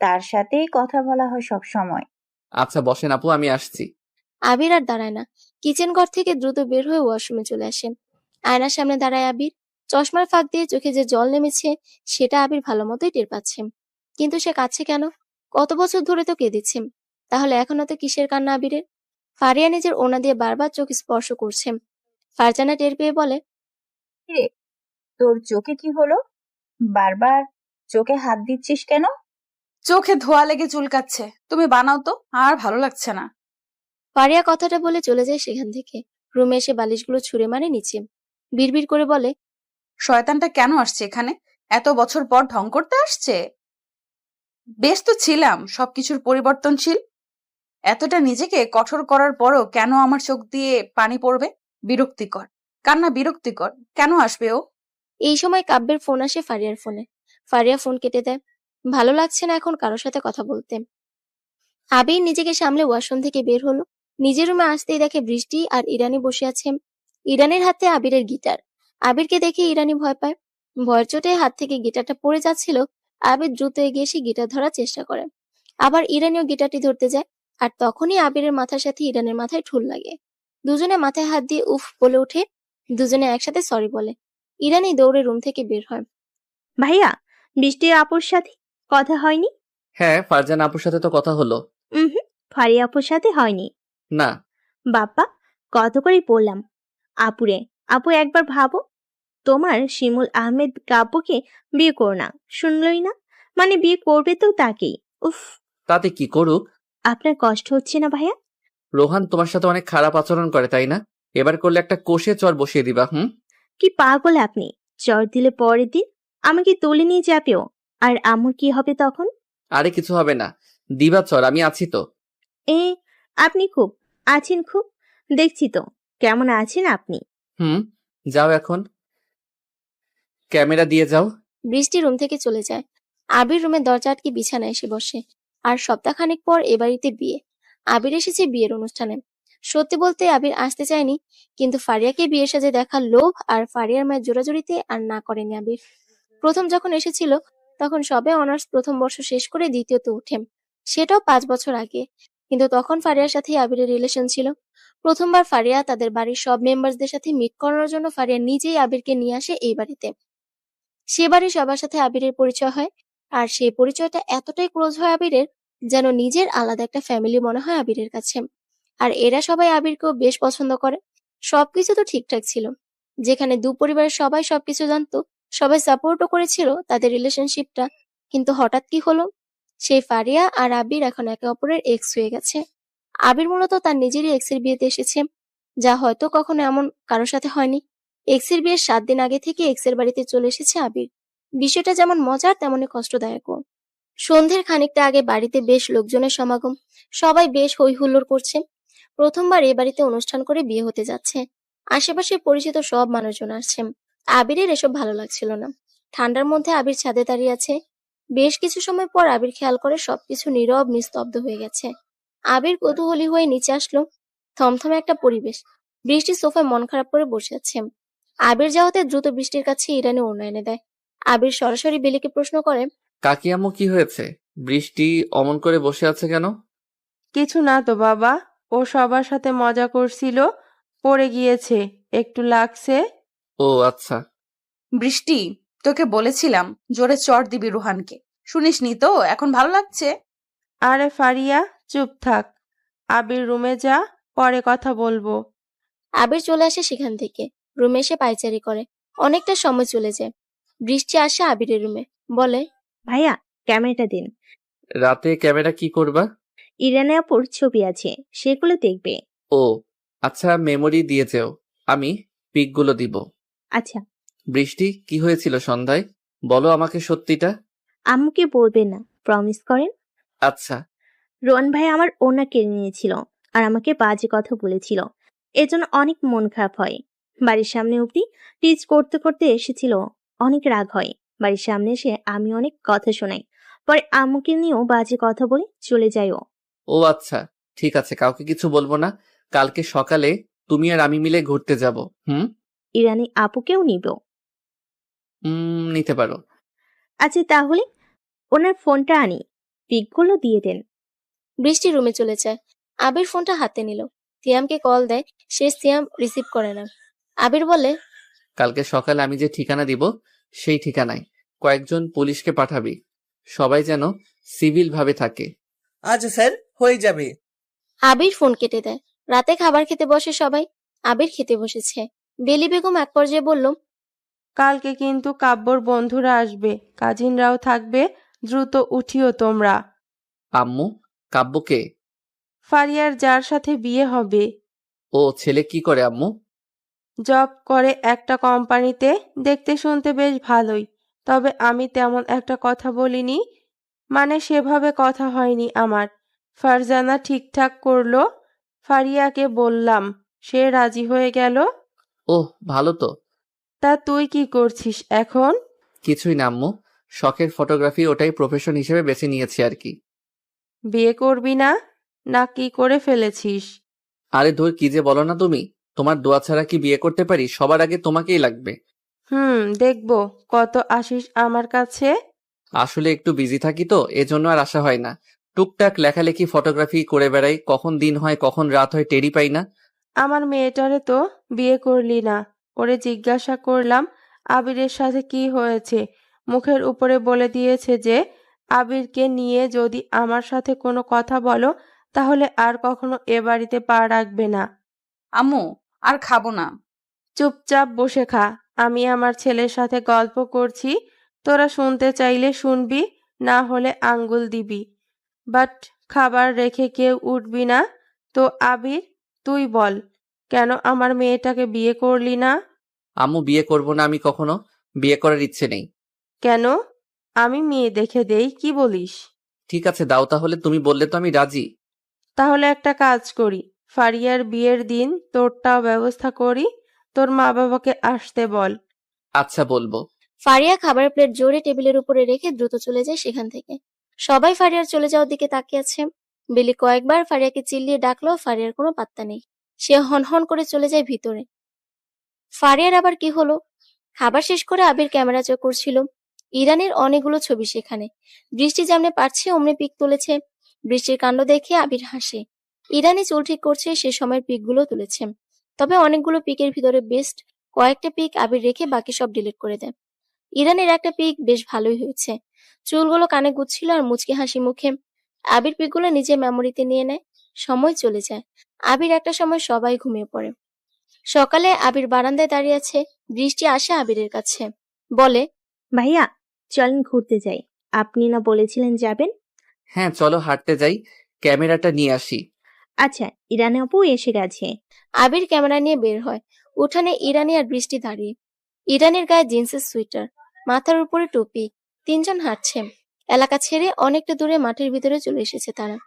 তার সাথেই কথা বলা হয় সব সময়। আচ্ছা বসেন আপু, আমি আসছি। আবির আর দাঁড়ায় না, কিচেন ঘর থেকে দ্রুত বের হয়ে ওয়াশরুমে চলে আসে। আয়নার সামনে দাঁড়ায় আবির। চশমার ফাঁক দিয়ে চোখে যে জল নেমেছে সেটা আবির ভালো মতোই টের পাচ্ছে। কিন্তু সে কাঁদছে কেন? কত বছর ধরে তো কেঁদেছে, তাহলে এখন তো কিসের কান্না আবিরের? ফারিয়া নিজের ওনা দিয়ে বারবার চোখ স্পর্শ করছে। ফারজানা টের পেয়ে বলে, রে, তোর চোখে কি হলো? বারবার চোখে হাত দিচ্ছিস কেন? চোখে ধোয়া লেগে চুলকাচ্ছে, তুমি বানাও তো, আর ভালো লাগছে না। ফারিয়া কথাটা বলে চলে যায় সেখান থেকে। রুমে এসে বালিশগুলো ছুঁড়ে মারে নিচে, বিড়বিড় করে বলে, শয়তানটা কেন আসছে এখানে? এত বছর পর ঢং করতে আসছে? বেশ তো ছিলাম সবকিছুর পরিবর্তনশীল। এতটা নিজেকে কঠোর করার পরও কেন আমার চোখ দিয়ে পানি পড়বে? বিরক্তিকর, কান্না বিরক্তিকর। কেন আসবে ও? এই সময় কাব্যের ফোন আসে ফারিয়ার ফোনে। ফারিয়া ফোন কেটে দেয়। ভালো লাগছে না এখন কারোর সাথে কথা বলতে। আবির নিজেকে সামলে ওয়াশরুম থেকে বের হলো। নিজের রুমে আসতেই দেখে বৃষ্টি আর ইরানি বসে আছে। ইরানির হাতে আবিরের গিটার। আবিরকে দেখে ইরানি ভয় পায়। ভয়ের চোটে হাত থেকে গিটারটা পড়ে যাচ্ছিল। আবির দ্রুত এগিয়ে এসে গিটার ধরার চেষ্টা করে। আবার ইরানিও গিটারটি ধরতে যায়। আর তখনই আবিরের মাথার সাথে ইরানের মাথায় ঠুল লাগে। দুজনে মাথায় হাত দিয়ে উফ বলে ওঠে। দুজনে একসাথে সরি বলে। ইরানি দৌড়ে রুম থেকে বের হয়। ভাইয়া, বৃষ্টি আপুর সাথে কথা হয়নি? হ্যাঁ, ফারজানা আপুর সাথে তো কথা হলো। হুম, ফারিয়া আপুর সাথে হয়নি। না। বাপ্পা, কত করে বললাম আপুরে, আপু একবার ভাবো, তোমার শিমুল আহমেদ কাব্যকে বিয়ে করো না, শুনলই না? মানে বিয়ে করবে তো তাকেই। উফ, তাতে কি করুক? আপনার কষ্ট হচ্ছে না ভাইয়া? রোহান তোমার সাথে অনেক খারাপ আচরণ করে, তাই না? এবার করলে একটা কষে চর বসিয়ে দিবা। হুম। কি পাগল আপনি? চর দিলে পরের দিন আমাকে তুলে নিয়ে যাবেও, আর আমার কি হবে তখন? আরে কিছু হবে না, দিবা চর, আমি আছি তো। এ, আপনি খুব আছেন, খুব দেখছি তো কেমন আছেন আপনি। হুম। যাও এখন, ক্যামেরা দিয়ে যাও। বৃষ্টি রুম থেকে চলে যায়। আবির রুমের দরজা আটকে বিছানায় এসে বসে। আর সপ্তাহখানেক পর এ বাড়িতে বিয়ে। আবির এসেছে বিয়ের অনুষ্ঠানে। সত্যি বলতে আবির আসতে চায়নি, কিন্তু ফারিয়াকে বিয়ে সাজে দেখার লোভ আর ফারিয়ার মায়ের জোরাজুরিতে আর না করেনি আবির। প্রথম যখন এসেছিল তখন সবে অনার্স প্রথম বর্ষ শেষ করে দ্বিতীয়তে ওঠে, সেটাও 5 বছর আগে। কিন্তু তখন ফারিয়ার সাথে আবিরের রিলেশন ছিল। প্রথমবার ফারিয়া তাদের বাড়ির সব মেম্বারসদের সাথে মিট করানোর জন্য ফারিয়া নিজেই আবিরকে নিয়ে আসে এই বাড়িতে। সে বাড়ির সবার সাথে আবিরের পরিচয় হয়। আর সেই পরিচয়টা এতটাই ক্লোজ হয় আবিরের, যেন নিজের আলাদা একটা ফ্যামিলি মনে হয় আবিরের কাছে। আর এরা সবাই আবিরকেও বেশ পছন্দ করে। সবকিছু তো ঠিকঠাক ছিল। যেখানে দু পরিবারের সবাই সবকিছু জানতো, সবাই সাপোর্টও করেছিল তাদের রিলেশনশিপটা। কিন্তু হঠাৎ কি হলো? সেই ফারিয়া আর আবির এখন একে অপরের এক্স হয়ে গেছে। আবির মূলত তার নিজেরই এক্সের বিয়েতে এসেছে, যা হয়তো কখনো এমন কারোর সাথে হয়নি। এক্সের বিয়ের 7 দিন আগে থেকে এক্সের বাড়িতে চলে এসেছে আবির। বিষয়টা যেমন মজার তেমনি কষ্টদায়কও। সন্ধ্যের খানিকটা আগে বাড়িতে বেশ লোকজনের সমাগম। সবাই বেশ হই হুল্লোড় করছে। প্রথমবার এ বাড়িতে অনুষ্ঠান করে বিয়ে হতে যাচ্ছে। আশেপাশে পরিচিত সব মানুষজন আসছে। আবিরের এসব ভালো লাগছিল না। ঠান্ডার মধ্যে আবির ছাদে দাঁড়িয়ে আছে। বেশ কিছু সময় পর আবির খেয়াল করে সবকিছু নীরব নিস্তব্ধ হয়ে গেছে। আবির কৌতূহলী হয়ে নিচে আসলো। থমথমে একটা পরিবেশ। বৃষ্টি সোফায় মন খারাপ করে বসে আছে। আবির যাওয়াতে দ্রুত বৃষ্টির কাছে ইরানি ওড়না এনে দেয়। আবির সরাসরি বেলিকে প্রশ্ন করে, কাকি আম্মু কি হয়েছে? বৃষ্টি অমন করে বসে আছে কেন? কিছু না তো বাবা, ও সবার সাথে মজা করছিল, পড়ে গিয়েছে, একটু লাগছে। ও আচ্ছা। বৃষ্টি, তোকে বলেছিলাম জোরে চড় দিবি রুহানকে, শুনিসনি তো? এখন ভালো লাগছে? আরে ফারিয়া, চুপ থাক। আবির রুমে যা, পরে কথা বলবো। আবির চলে আসে সেখান থেকে। রুমে এসে পায়চারি করে। অনেকটা সময় চলে যায়। বৃষ্টি আসে আবিরের রুমে, বলে, ভাইয়া, ক্যামেরাটা দিন। রাতে ক্যামেরা কি করবা? ইরানি আপুর ছবি আছে, সেগুলো দেখবে। ও আচ্ছা, মেমোরি দিয়ে যেও, আমি পিকগুলো দিব। আচ্ছা। বৃষ্টি, কি হয়েছিল সন্ধ্যায়? বলো আমাকে সত্যিটা। আম্মুকে বলবেন না, প্রমিস করেন। আচ্ছা। রোহন ভাই আমার ওনা কেড়ে নিয়েছিল আর আমাকে বাজে কথা বলেছিল, এজন্য অনেক মন খারাপ হয়। বাড়ির সামনে অব্দি টিচ করতে করতে এসেছিল, অনেক রাগ হয়। বাড়ির সামনে এসে আমি অনেক কথা শোনাই, পরে আম্মুকে নিয়েও বাজে কথা বলে চলে যায় ও। ও আচ্ছা, ঠিক আছে, কাউকে কিছু বলবো না। কালকে সকালে তুমি আর আমি মিলে ঘুরতে যাব। ইরানি আপুকেও নিব। নিতে পারো। আচ্ছা তাহলে ওনার ফোনটা আনি, পিকগুলো দিয়ে দেন। বৃষ্টি রুমে চলে যায়। আবির ফোনটা হাতে নিল। সিয়ামকে কল দেয়, সে সিয়াম রিসিভ করে না। আবির বলে, কালকে সকালে আমি যে ঠিকানা দিব সেই ঠিকানায় কয়েকজন পুলিশকে পাঠাবি, সবাই যেন সিভিল ভাবে থাকে। আচ্ছা স্যার, হয়ে যাবে। আবির ফোন কেটে দেয়। রাতে খাবার খেতে বসে সবাই। আবির খেতে বসেছে। বেলি বেগম এক পর্যায়ে বলল, কালকে কিন্তু কাব্যর বন্ধুরা আসবে, কাজিনরাও থাকবে, দ্রুত উঠিও তোমরা। আম্মু, কাব্যকে? ফারিয়ার যার সাথে বিয়ে হবে। ও ছেলে কি করে আম্মু? জব করে একটা কোম্পানিতে, দেখতে শুনতে বেশ ভালোই। তবে আমি তেমন একটা কথা বলিনি, মানে সেভাবে কথা হয়নি আমার। ফারজানা ঠিকঠাক করলো, ফারিয়াকে বললাম, সে রাজি হয়ে গেল। ওহ, ভালো তো। তা তুই কি করছিস এখন? কিছুই না আম্মু, শখের ফটোগ্রাফি, ওটাই প্রফেশন হিসেবে বেছে নিয়েছি আর কি। বিয়ে করবি না, না কি করে ফেলেছিস? আরে ধুর, কি যে বলো না তুমি। তোমার দোয়া ছাড়া কি বিয়ে করতে পারি? সবার আগে তোমাকেই লাগবে। দেখবো কত আসিস আমার কাছে। আসলে একটু বিজি থাকি তো, এজন্য আর আসা হয় না। টুকটাক লেখালেখি, ফটোগ্রাফি করে বেড়াই, কখন দিন হয় কখন রাত হয় টেরই পাই না। আমার মেয়েটারে তো বিয়ে করলি না। ওরে জিজ্ঞাসা করলাম আবিরের সাথে কি হয়েছে, মুখের উপরে বলে দিয়েছে যে আবিরকে নিয়ে যদি আমার সাথে কোনো কথা বলো তাহলে আর কখনো এ বাড়িতে পা রাখবে না। আম্মু, আর খাবো না। চুপচাপ বসে খা। আমি আমার ছেলের সাথে গল্প করছি, তোরা শুনতে চাইলে শুনবি, না হলে আঙ্গুল দিবি। বাট খাবার রেখে কেউ উঠবি না। তো আবির, তুই বল, কেন আমার মেয়েটাকে বিয়ে করলি না? আম্মু, বিয়ে করব না আমি কখনো, বিয়ে করার ইচ্ছে নেই। কেন? আমি মেয়ে দেখে দেই, কি বলিস? ঠিক আছে, দাও তাহলে, তুমি বললে তো আমি রাজি। তাহলে একটা কাজ করি, ফারিয়ার বিয়ের দিন তোরটাও ব্যবস্থা করি, তোর মা বাবাকে আসতে বল। আচ্ছা, বলবো। ফারিয়া খাবার প্লেট জোরে টেবিলের উপরে রেখে দ্রুত চলে যায় সেখান থেকে। সবাই ফারিয়ার চলে যাওয়ার দিকে তাকিয়ে আছে। বেলি কয়েকবার ফারিয়াকে চিল্লিয়ে ডাকলো, ফারিয়ার কোনো পাত্তা নেই। সে হনহন করে চলে যায় ভিতরে। ফারিয়ার আবার কি হলো? খাবার শেষ করে আবির ক্যামেরা চেক করছিল। ইরানের অনেকগুলো ছবি সেখানে। বৃষ্টি যেমনে পারছে অমনি পিক তুলেছে। বৃষ্টির কাণ্ড দেখে আবির হাসে। ইরানি চুল ঠিক করছে, সে সময়ের পিকগুলো তুলেছে। তবে অনেকগুলো পিকের ভিতরে বেস্ট কয়েকটা পিক আবির রেখে বাকি সব ডিলিট করে দেয়। ইরানের একটা পিক বেশ ভালোই হয়েছে। চুলগুলো কানে গুচ্ছিল আর মুচকি হাসি মুখে। আবির পিকগুলো নিজের মেমোরিতে নিয়ে নেয়। সময় চলে যায়। আবির একটা সময় সবাই ঘুমিয়ে পড়ে। সকালে আবির বারান্দায় দাঁড়িয়ে আছে। বৃষ্টি আসে আবিরের কাছে, বলে, ভাইয়া, চলেন ঘুরতে যাই, আপনি না বলেছিলেন যাবেন? হ্যাঁ চলো, হাঁটতে যাই, ক্যামেরাটা নিয়ে আসি। আচ্ছা, ইরানি আপু এসে গেছে। আবির ক্যামেরা নিয়ে বের হয়। উঠানে ইরানি আর বৃষ্টি দাঁড়িয়ে। ইরানের গায়ে জিন্সের সোয়েটার, মাথার উপরে টুপি। তিনজন হাঁটছে। এলাকা ছেড়ে অনেকটা দূরে মাঠের ভিতরে চলে এসেছে তারা।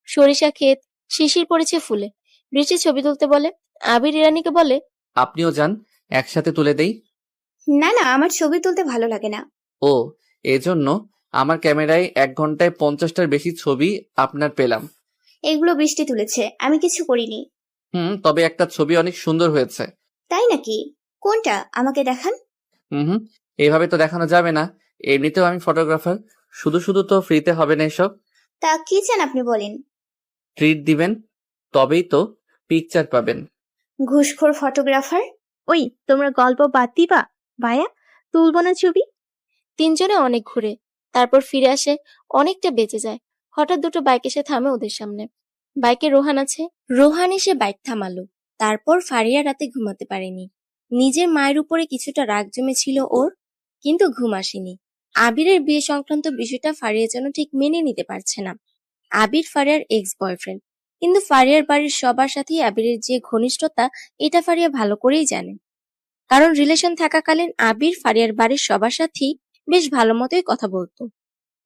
সরিষা ক্ষেত, শিশির পড়েছে ফুলে। বৃষ্টি ছবি তুলতে বলে। আবির ইরানিকে বলে, আপনিও যান, একসাথে তুলে দেই। না না, আমার ছবি তুলতে ভালো লাগে না। ও, এজন্য আমার ক্যামেরায় 1 ঘন্টায় 50টার বেশি ছবি আপনার পেলাম। এগুলো বৃষ্টি তুলেছে, আমি কিছু করিনি। তবে একটা ছবি অনেক সুন্দর হয়েছে। তাই নাকি? কোনটা আমাকে দেখান। এইভাবে তো দেখানো যাবে না, এমনিতেও আমি ফটোগ্রাফার, শুধু শুধু তো ফ্রিতে হবে না এসব। তা কি চান আপনি বলেন। ট্রিট দিবেন, তবেই তো পিকচার পাবেন। ঘুষখোর ফটোগ্রাফার। ওই তোমরা গল্প বাদ দিবা, ভাইয়া তুলবো না ছবি। তিনজনে অনেক ঘুরে, তারপর ফিরে আসে, অনেকটা বেঁচে যায়। হঠাৎ দুটো বাইক এসে থামে ওদের সামনে। বাইকে রোহান আছে। রোহান এসে বাইক থামালো। তারপর ফারিয়া রাতে ঘুমাতে পারেনি। নিজের মায়ের উপরে কিছুটা রাগ জমেছিল ওর, কিন্তু ঘুম আসেনি। আবিরের বিয়ে সংক্রান্ত বিষয়টা ফারিয়া যেন ঠিক মেনে নিতে পারছে না। আবির ফারিয়ার এক্স বয়ফ্রেন্ড, কিন্তু ফারিয়ার বাড়ির সবার সাথেই আবিরের যে ঘনিষ্ঠতা এটা ফারিয়া ভালো করেই জানে। কারণ রিলেশন থাকাকালীন আবির ফারিয়ার বাড়ির সবার সাথেই বেশ ভালো মতোই কথা বলতো।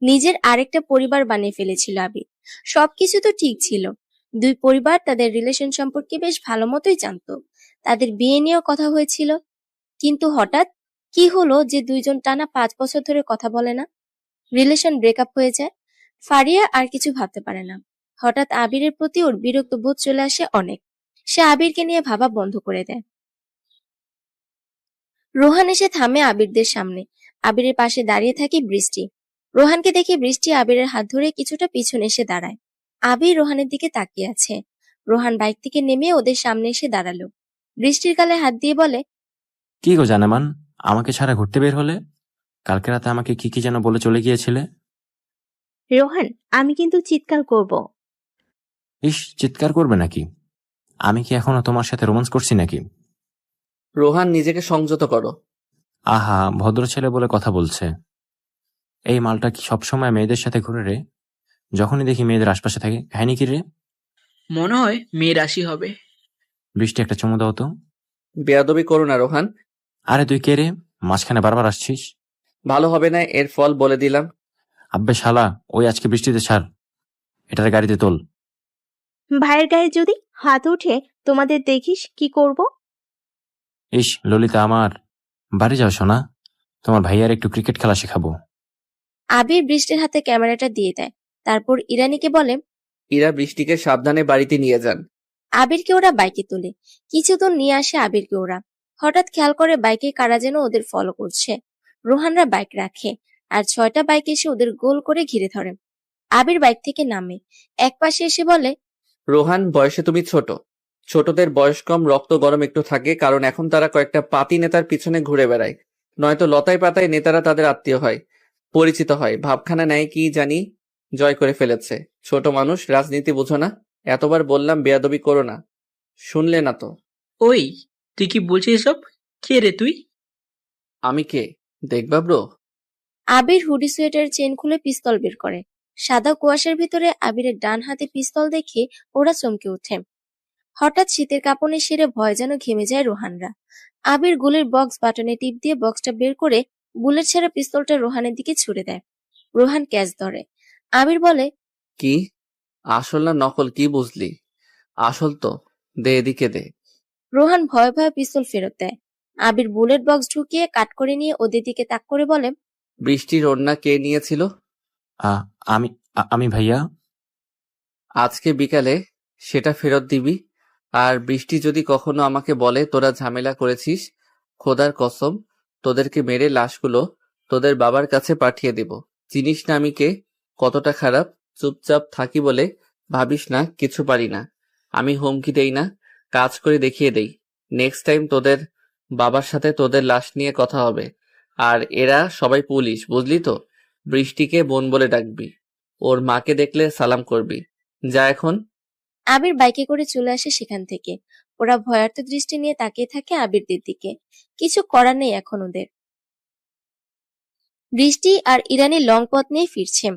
নিজের আরেকটা পরিবার বানিয়ে ফেলেছিল আবির। সবকিছু তো ঠিক ছিল। দুই পরিবার তাদের রিলেশন সম্পর্কে বেশ ভালো মতোই জানতো। তাদের বিয়ে নিয়েও কথা হয়েছিল। কিন্তু হঠাৎ কি হলো যে দুইজন টানা 5 বছর ধরে কথা বলে না, রিলেশন ব্রেকআপ হয়ে যায়। ফারিয়া আর কিছু ভাবতে পারে না। হঠাৎ আবিরের প্রতি ওর বিরক্ত বোধ চলে আসে অনেক। সে আবিরকে নিয়ে ভাবা বন্ধ করে দেয়। রোহান এসে থামে আবিরদের সামনে। আবিরের পাশে দাঁড়িয়ে থাকে বৃষ্টি। রোহানকে দেখে বৃষ্টি আবিরের হাত ধরে কিছুটা পিছনে এসে দাঁড়ায়। আবির রোহানের দিকে তাকিয়ে আছে। রোহান বাইক থেকে নেমে ওদের সামনে এসে দাঁড়ালো। বৃষ্টির গালে হাত দিয়ে বলে, কি গো জানেমান, আমাকে ছাড়া ঘুরতে বের হলে? কালকে রাতে আমাকে কি কি যেন বলে চলে গিয়েছিলে? রোহান, আমি কিন্তু চিৎকার করব। ইস, চিৎকার করবে নাকি? আমি কি এখনো তোমার সাথে রোমান্স করছি নাকি? রোহান, নিজেকে সংযত করো। আহা, ভদ্র ছেলে বলে কথা বলছে। এই মালটা কি সবসময় মেয়েদের সাথে ঘুরে রে? যখনই দেখি মেয়েদের আশপাশে থাকে। কাহিনী কি রে? মনে হয় মেয়ে রাশি হবে। বৃষ্টি, একটা চুমু দাও তো। বেয়াদবি করো না রোহান। আরে তুই কে রে? মাঝখানে বারবার আসছিস। ভালো হবে না, এর ফল বলে দিলাম। আব্বে শালা, ওই আজকে বৃষ্টিতে ছাড়, এটার গাড়িতে তোল। ভাইয়ের গায়ে যদি হাত উঠে তোমাদের দেখিস কি করব? ইস ললিতা আমার, বাড়ি যাও শোনা, তোমার ভাইয়ার একটু ক্রিকেট খেলা শেখাবো। আবির বৃষ্টির হাতে ক্যামেরাটা দিয়ে দেয়। তারপর ইরানিকে বলে, ইরা, বৃষ্টিকে সাবধানে বাড়িতে নিয়ে যান। আবিরকে ওরা বাইকে তোলে। কিছু দূর নিয়ে আসে আবিরকে ওরা। হঠাৎ খেয়াল করে বাইকে কারা যেন ওদের ফলো করছে। রোহানরা বাইক রাখে, আর 6টা বাইক এসে ওদের গোল করে ঘিরে ধরে। আবির বাইক থেকে নামে, একপাশে এসে বলে, রোহান, বয়সে তুমি ছোট। ছোটদের বয়স কম, রক্ত গরম একটু থাকে, কারণ এখন তারা কয়েকটা পাতি নেতার পিছনে ঘুরে বেড়ায়। নয়তো লতায় পাতায় নেতারা তাদের আত্মীয় হয়, পরিচিত হয়, ভাবখানা নেয় কি জানি জয় করে ফেলেছে। ছোট মানুষ, রাজনীতি বুঝো না। এতবার বললাম বেয়াদবি করো না, শুনলে না তো। ওই, তুই কি বলছিস এসব? কে রে তুই? আমি কে দেখবা ব্রো? আবির হুডি সোয়েটারের চেন খুলে পিস্তল বের করে। সাদা কুয়াশার ভিতরে আবিরের ডান হাতে পিস্তল দেখে ওরা চমকে ওঠে। হঠাৎ শীতের কাঁপনে সেরে ভয় যেন ঘেমে যায় রোহানরা। আবির গুলির বক্স বাটনে টিপ দিয়ে বক্সটা বের করে বুলেট ছাড়া পিস্তলটা রোহানের দিকে ছুড়ে দেয়। রোহান ক্যাচ ধরে। আবির বলে, কি আসল না নকল, কি বুঝলি? আসল তো, দে এদিকে দে। রোহান ভয়ে ভয়ে পিস্তল ফেরত দেয়। আবির বুলেট বক্স ঢুকিয়ে কাট করে নিয়ে ওদের দিকে তাক করে বলে, বৃষ্টির ওড়না কে নিয়েছিল? আমি ভাইয়া। আজকে বিকালে সেটা ফেরত দিবি। আর বৃষ্টি যদি কখনো আমাকে বলে তোরা ঝামেলা করেছিস, খোদার কসম তোদেরকে মেরে লাশগুলো তোদের বাবার কাছে পাঠিয়ে দেব। চিনিস না আমি কে, কতটা খারাপ। চুপচাপ থাকি বলে ভাবিস না কিছু পারি না। আমি হুমকি দেই না, কাজ করে দেখিয়ে দেই। নেক্সট টাইম তোদের বাবার সাথে তোদের লাশ নিয়ে কথা হবে। আর এরা সবাই পুলিশ, বুঝলি তো? বৃষ্টিকে বোন বলে ডাকবি, ওর মাকে দেখলে সালাম করবি। যা এখন। আবির বাইকে করে চলে আসে সেখান থেকে। ওরা ভয়ার্থ দৃষ্টি নিয়ে তাকিয়ে থাকে আবিরদের দিকে। কিছু করার নেই এখন ওদের। বৃষ্টি আর ইরানি লং পথ নিয়ে ফিরছে।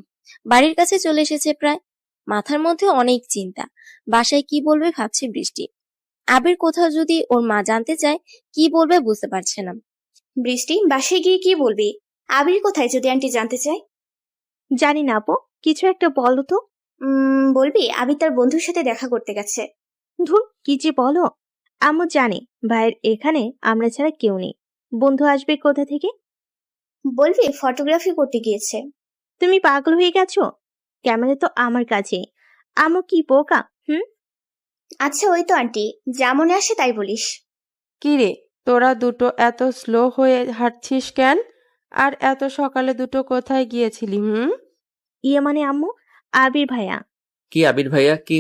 বাড়ির কাছে চলে এসেছে প্রায়। মাথার মধ্যে অনেক চিন্তা। বাসায় কি বলবে ভাবছে বৃষ্টি। আবির কোথাও যদি ওর মা জানতে চায়, কি বলবে বুঝতে পারছে না। বৃষ্টি, বাসায় গিয়ে কি বলবি? আবির কোথায় যদি আন্টি জানতে চায়? জানি না আপু, কিছু একটা বলো তো। বলবি আবির তার বন্ধুর সাথে দেখা করতে গেছে। ধুর, কি যে বলো। আম্মু জানে ভাইয়ের এখানে আমরা ছাড়া কেউ নেই, বন্ধু আসবে কোথা থেকে? বলবি ফটোগ্রাফি করতে গিয়েছে। তুমি পাগল হয়ে গেছো? ক্যামেরা তো আমার কাছে। আম্মু কি বোকা? আচ্ছা, ওই তো আন্টি, যা মনে আসে তাই বলিস। কিরে, তোরা দুটো এত স্লো হয়ে হাঁটছিস কেন? আর এত সকালে দুটো কোথায় গিয়েছিলি? ইয়ে মানে আম্মু, আবির ভাইয়া। কি আবির ভাইয়া? কি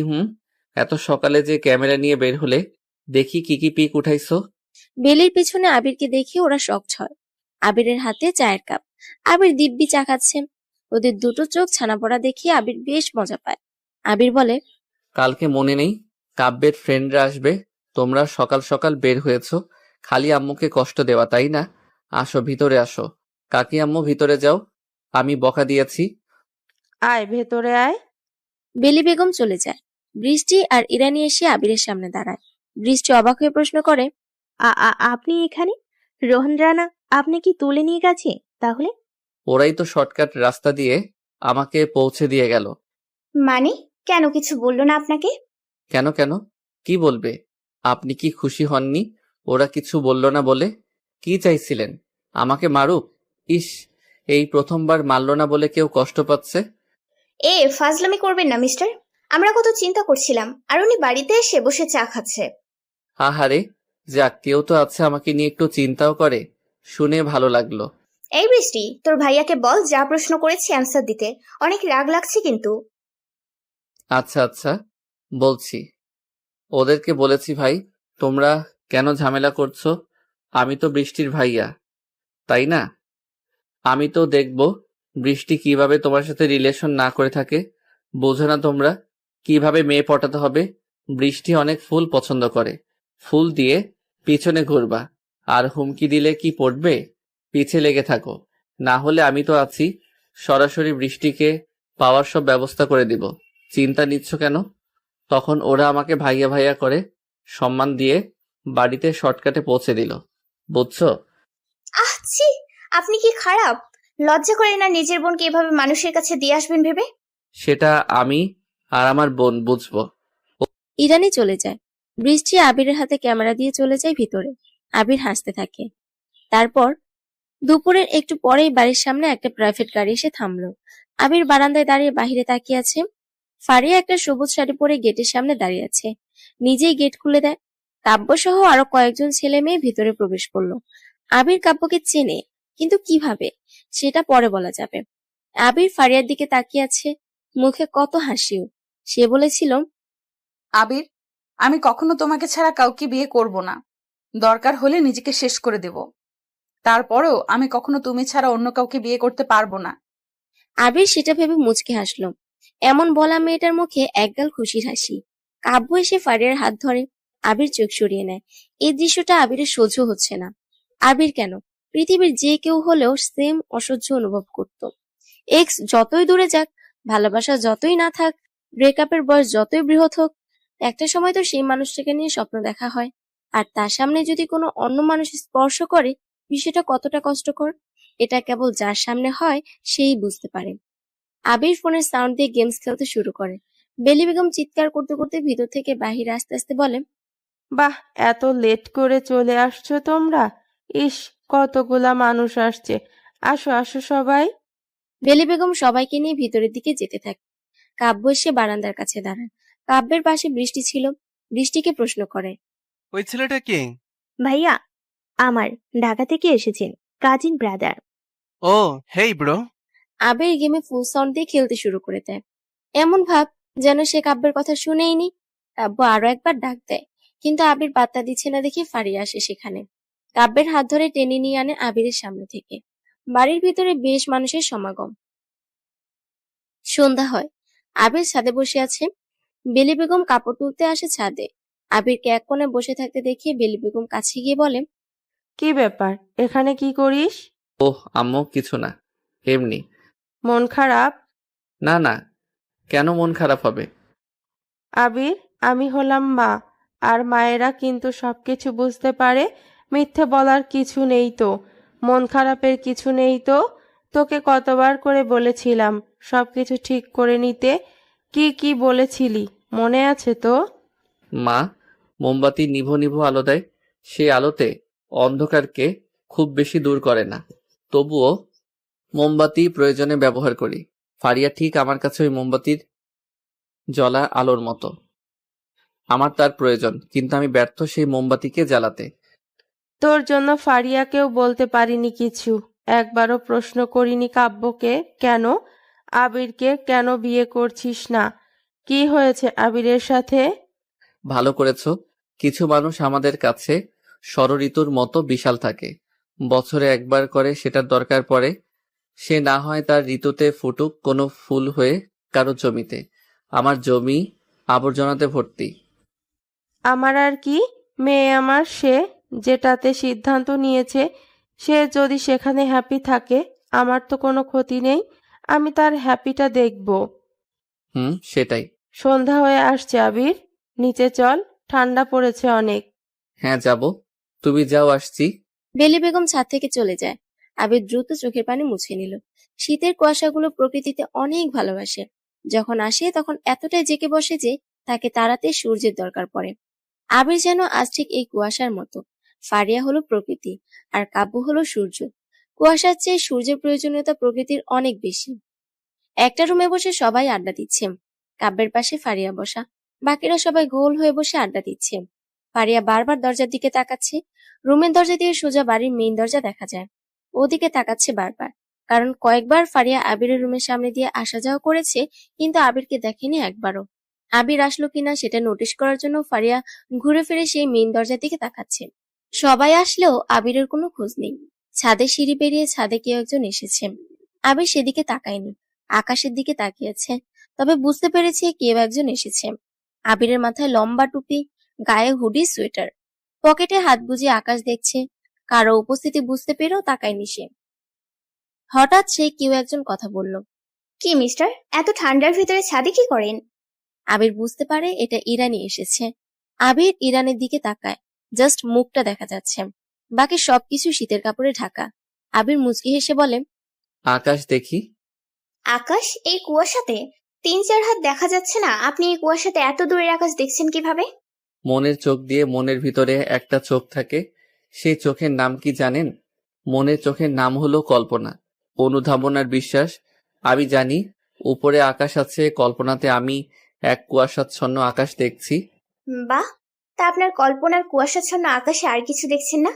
এত সকালে যে ক্যামেরা নিয়ে বের হলে? দেখি কি কি পিক উঠাইছো। বেলির পিছনে আবিরকে দেখে ওরা শকড হয়। আবিরের হাতে চায়ের কাপ। আবির দিব্যি চা খাচ্ছে। ওদের দুটো চোখ ছানা পড়া দেখিয়ে আবির বেশ মজা পায়। আবির বলে, কালকে মনে নেই কাব্যের ফ্রেন্ডরা আসবে, তোমরা সকাল সকাল বের হয়েছো খালি আম্মুকে কষ্ট দেওয়া, তাই না? আসো ভিতরে আসো। কাকি আম্মু ভিতরে যাও, আমি বকা দিয়েছি। আয় ভেতরে আয়। বেলি বেগম চলে যায়। বৃষ্টি আর ইরানি এসে আবিরের সামনে দাঁড়ায়। বৃষ্টি অবাক হয়ে প্রশ্ন করে, আপনি এখানে? রোহন রানা আপনি কি তুলে নিয়ে গেছে তাহলে? ওরাই তো শর্টকাট রাস্তা দিয়ে আমাকে পৌঁছে দিয়ে গেল। মানে কেন কিছু বললো না আপনাকে? কেন কেন কি বলবে? আপনি কি খুশি হননি ওরা কিছু বলল না বলে? কি চাইছিলেন আমাকে মারুক? ইস, এই প্রথমবার মারল না বলে কেউ কষ্ট পাচ্ছে। ফাজলামি করবেন না মিস্টার। আমরা কত চিন্তা করছিলাম, আর উনি বাড়িতে এসে বসে চা খাচ্ছে। আহারে, যাক কেউ তো আছে আমাকে নিয়ে একটু চিন্তাও করে, শুনে ভালো লাগলো। এই বৃষ্টি, তোর ভাইয়াকে বল যা প্রশ্ন করেছি অ্যান্সার দিতে। অনেক রাগ লাগছে কিন্তু। আচ্ছা আচ্ছা বলছি। ওদেরকে বলেছি ভাই, তোমরা কেন ঝামেলা করছো? আমি তো বৃষ্টির ভাইয়া, তাই না? আমি তো দেখব বৃষ্টি কিভাবে তোমার সাথে রিলেশন না করে থাকে। বোঝো না তোমরা কিভাবে মেয়ে পটাতে হবে? বৃষ্টি অনেক ফুল পছন্দ করে, ফুল দিয়ে পিছনে ঘুরবা, আর হুমকি দিলে কি পড়বে? পিছে লেগে থাকো, না হলে আমি তো আছি, সরাসরি বৃষ্টিকে পাওয়ার সব ব্যবস্থা করে দিব। চিন্তা নিচ্ছ কেন? তখন ওরা আমাকে ভাইয়া ভাইয়া করে সম্মান দিয়ে বাড়িতে শর্টকাটে পৌঁছে দিল, বুঝছো? ছি, আপনি কি খারাপ? লজ্জা করে না নিজের বোনকে এভাবে মানুষের কাছে দিয়ে আসবেন ভেবে? সেটা আমি আর আমার বোন বুঝবো। ইরানি চলে যায়। বৃষ্টি আবিরের হাতে ক্যামেরা দিয়ে চলে যায় ভিতরে। আবির হাসতে থাকে। তারপর দুপুরের একটু পরেই বাড়ির সামনে একটা প্রাইভেট গাড়ি এসে থামলো। আবির বারান্দায় দাঁড়িয়ে বাহিরে তাকিয়ে আছে। ফারিয়া একটা সবুজ শাড়ি পরে গেটের সামনে দাঁড়িয়ে আছে। নিজেই গেট খুলে দেয়। কাব্য সহ আরো কয়েকজন ছেলে মেয়ে ভিতরে প্রবেশ করলো। আবির কাব্যকে চেনে, কিন্তু কিভাবে সেটা পরে বলা যাবে। আবির ফারিয়ার দিকে তাকিয়ে আছে, মুখে কত হাসিও। সে বলেছিল, আবির, আমি কখনো তোমাকে ছাড়া কাউকে বিয়ে করব না। দরকার হলে নিজেকে শেষ করে দেব। তারপরেও আমি কখনো তুমি ছাড়া অন্য কাউকে বিয়ে করতে পারবো না। আবির সেটা ভেবে মুচকে হাসলো। এমন বলা মেয়েটার মুখে একগাল খুশির হাসি। কাব্য এসে ফারিয়ার হাত ধরে। আবির চোখ সরিয়ে নেয়। এই দৃশ্যটা আবিরের সহ্য হচ্ছে না। আবির কেন, পৃথিবীর যে কেউ হলেও সেম অসহ্য অনুভব করত। এক্স যতই দূরে যাক, ভালোবাসা যতই না থাক, ব্রেকআপের বয়স যতই বৃহৎ হোক, একটা সময় তো সেই মানুষটাকে নিয়ে স্বপ্ন দেখা হয়। আর তার সামনে যদি কোনো অন্য মানুষ স্পর্শ করে, বিষয়টা কতটা কষ্টকর, এটা কেবল যার সামনে হয় সেই বুঝতে পারে। আবির ফোনের সাউন্ড দিয়ে গেমস খেলতে শুরু করে। বেলি বেগম চিৎকার করতে করতে ভিতর থেকে বাহিরে আস্তে আস্তে বলে, বাহ, এত লেট করে চলে আসছো তোমরা? ইস, কতগুলা মানুষ আসছে। আসো আসো সবাই। বেলি বেগম সবাইকে নিয়ে ভিতরের দিকে যেতে থাকে। কাব্য এসে বারান্দার কাছে দাঁড়ায়। কাব্যের পাশে বৃষ্টি ছিল। বৃষ্টিকে প্রশ্ন করে, ওই ছেলেটা কে? ভাইয়া আমার, ঢাকা থেকে এসেছেন, কাজিন ব্রাদার। ও, হেই ব্রো। আবির গেমে ফুল সাউন্ড দিয়ে খেলতে শুরু করে দেয়। এমন ভাব যেন সে কাব্যের কথা শুনেইনি। কাব্য আরো একবার ডাক দেয়, কিন্তু আবির পাত্তা দিচ্ছে না দেখে ফারিয়া আসে সেখানে। কাব্যের হাত ধরে টেনে নিয়ে আনে আবিরের সামনে থেকে। বাড়ির ভিতরে বেশ মানুষের সমাগম। সন্ধ্যা হয়। আবির ছাদে বসে আছে। বেলি বেগম কাপড় তুলতে আসে ছাদে। আবিরকে এক কোণে বসে থাকতে দেখে বেলি বেগম কাছে গিয়ে বলে, কি ব্যাপার, এখানে কি করিস? ওহ আম্মু, কিছু না, এমনি। মন খারাপ? না না, কেন মন খারাপ হবে? আবির, আমি হলাম মা, আর মায়েরা কিন্তু সবকিছু বুঝতে পারে। মিথ্যে বলার কিছু নেই তো, মন খারাপের কিছু নেই তো। তোকে কতবার করে বলেছিলাম সবকিছু ঠিক করে নিতে। কি কি বলেছিলি মনে আছে তো? মা মোমবাতি নিভো নিভো আলো দেয়, সেই আলোতে অন্ধকারকে খুব বেশি দূর করে না, তবুও মোমবাতি প্রয়োজনে ব্যবহার করি। ফারিয়া ঠিক আমার কাছে ওই মোমবাতির জ্বলা আলোর মতো। আমার তার প্রয়োজন, কিন্তু আমি ব্যর্থ সেই মোমবাতিকে জ্বালাতে। তোর জন্য ফারিয়াকেও বলতে পারিনি কিছু। একবারও প্রশ্ন করিনি কাব্যকে কেন, আবিরকে কেন বিয়ে করছিস না। কি হয়েছে আবিরের সাথে? ভালো করেছো। কিছু মানুষ আমাদের কাছে ষড়ঋতুর মতো বিশাল থাকে, বছরে একবার করে সেটার দরকার পড়ে। সে না হয় তার ঋতুতে ফুটুক কোনো ফুল হয়ে কারো জমিতে। আমার জমি আবর্জনাতে ভর্তি। আমার আর কি, মেয়ে আমার সে যেটাতে সিদ্ধান্ত নিয়েছে, সে যদি সেখানে হ্যাপি থাকে আমার তো কোনো ক্ষতি নেই, আমি তার হ্যাপিটা দেখব। সেটাই। সন্ধ্যা হয়ে আসছে আবির, নিচে চল, ঠান্ডা পড়েছে অনেক। হ্যাঁ যাব, তুমি যাও, আসছি। বেলি বেগম ছাদ থেকে চলে যায়। আবির দ্রুত চোখের পানি মুছে নিল। শীতের কুয়াশাগুলো প্রকৃতিতে অনেক ভালোবাসে। যখন আসে তখন এতটাই জেঁকে বসে যে তাকে তাড়াতে সূর্যের দরকার পড়ে। আবির যেন আজ ঠিক এই কুয়াশার মতো। ফারিয়া হলো প্রকৃতি আর কাব্য হলো সূর্য। কুয়াশার চেয়ে সূর্যের প্রয়োজনীয়তা প্রকৃতির অনেক বেশি। একটা রুমে বসে সবাই আড্ডা দিচ্ছে। কাব্যের পাশে ফারিয়া বসা, বাকিরা সবাই গোল হয়ে বসে আড্ডা দিচ্ছে। ফারিয়া বারবার দরজার দিকে তাকাচ্ছে। রুমের দরজা দিয়ে সোজা বাড়ির মেইন দরজা দেখা যায়। ওদিকে তাকাচ্ছে বারবার, কারণ কয়েকবার ফারিয়া আবিরের রুমের সামনে দিয়ে আসা যাওয়া করেছে, কিন্তু আবিরকে দেখেনি একবারও। আবির আসলো কিনা সেটা নোটিশ করার জন্য ফারিয়া ঘুরে ফিরে সেই মেইন দরজার দিকে তাকাচ্ছে। সবাই আসলেও আবিরের কোনো খোঁজ নেই। ছাদে সিঁড়ি পেরিয়ে ছাদে কেউ একজন এসেছে। আবির সেদিকে তাকায়নি, আকাশের দিকে তাকিয়েছে। তবে বুঝতে পেরেছে কেউ একজন এসেছে। আবিরের মাথায় লম্বা টুপি, গায়ে হুডি, সোয়েটার, পকেটে হাত বুজিয়ে আকাশ দেখছে। কারো উপস্থিতি বুঝতে পেরেও তাকায়নি সে। হঠাৎ সে কেউ একজন কথা বলল। কি মিস্টার, এত ঠান্ডার ভিতরে ছাদে কি করেন? আবির বুঝতে পারে এটা ইরানি এসেছে। আবির ইরানের দিকে তাকায়, জাস্ট মুখটা দেখা যাচ্ছে, বাকি সবকিছু শীতের কাপড়ে ঢাকা। আবির মুচকি হেসে বলে, আকাশ দেখি। আকাশ এই কুয়াশাতে? 3-4 হাত দেখা যাচ্ছে না, আপনি এই কুয়াশাতে এত দূরের আকাশ দেখছেন কিভাবে? মনের চোখ দিয়ে মনের ভিতরে একটা চোখ থাকে, সেই চোখের নাম কি জানেন? মনের চোখের নাম হলো কল্পনা, অনুধাবনার বিশ্বাস। আমি জানি উপরে আকাশ আছে, কল্পনাতে আমি এক কুয়াশাচ্ছন্ন আকাশ দেখছি। বাহ, তা আপনার কল্পনার কুয়াশাচ্ছন্ন আকাশে আর কিছু দেখছেন না?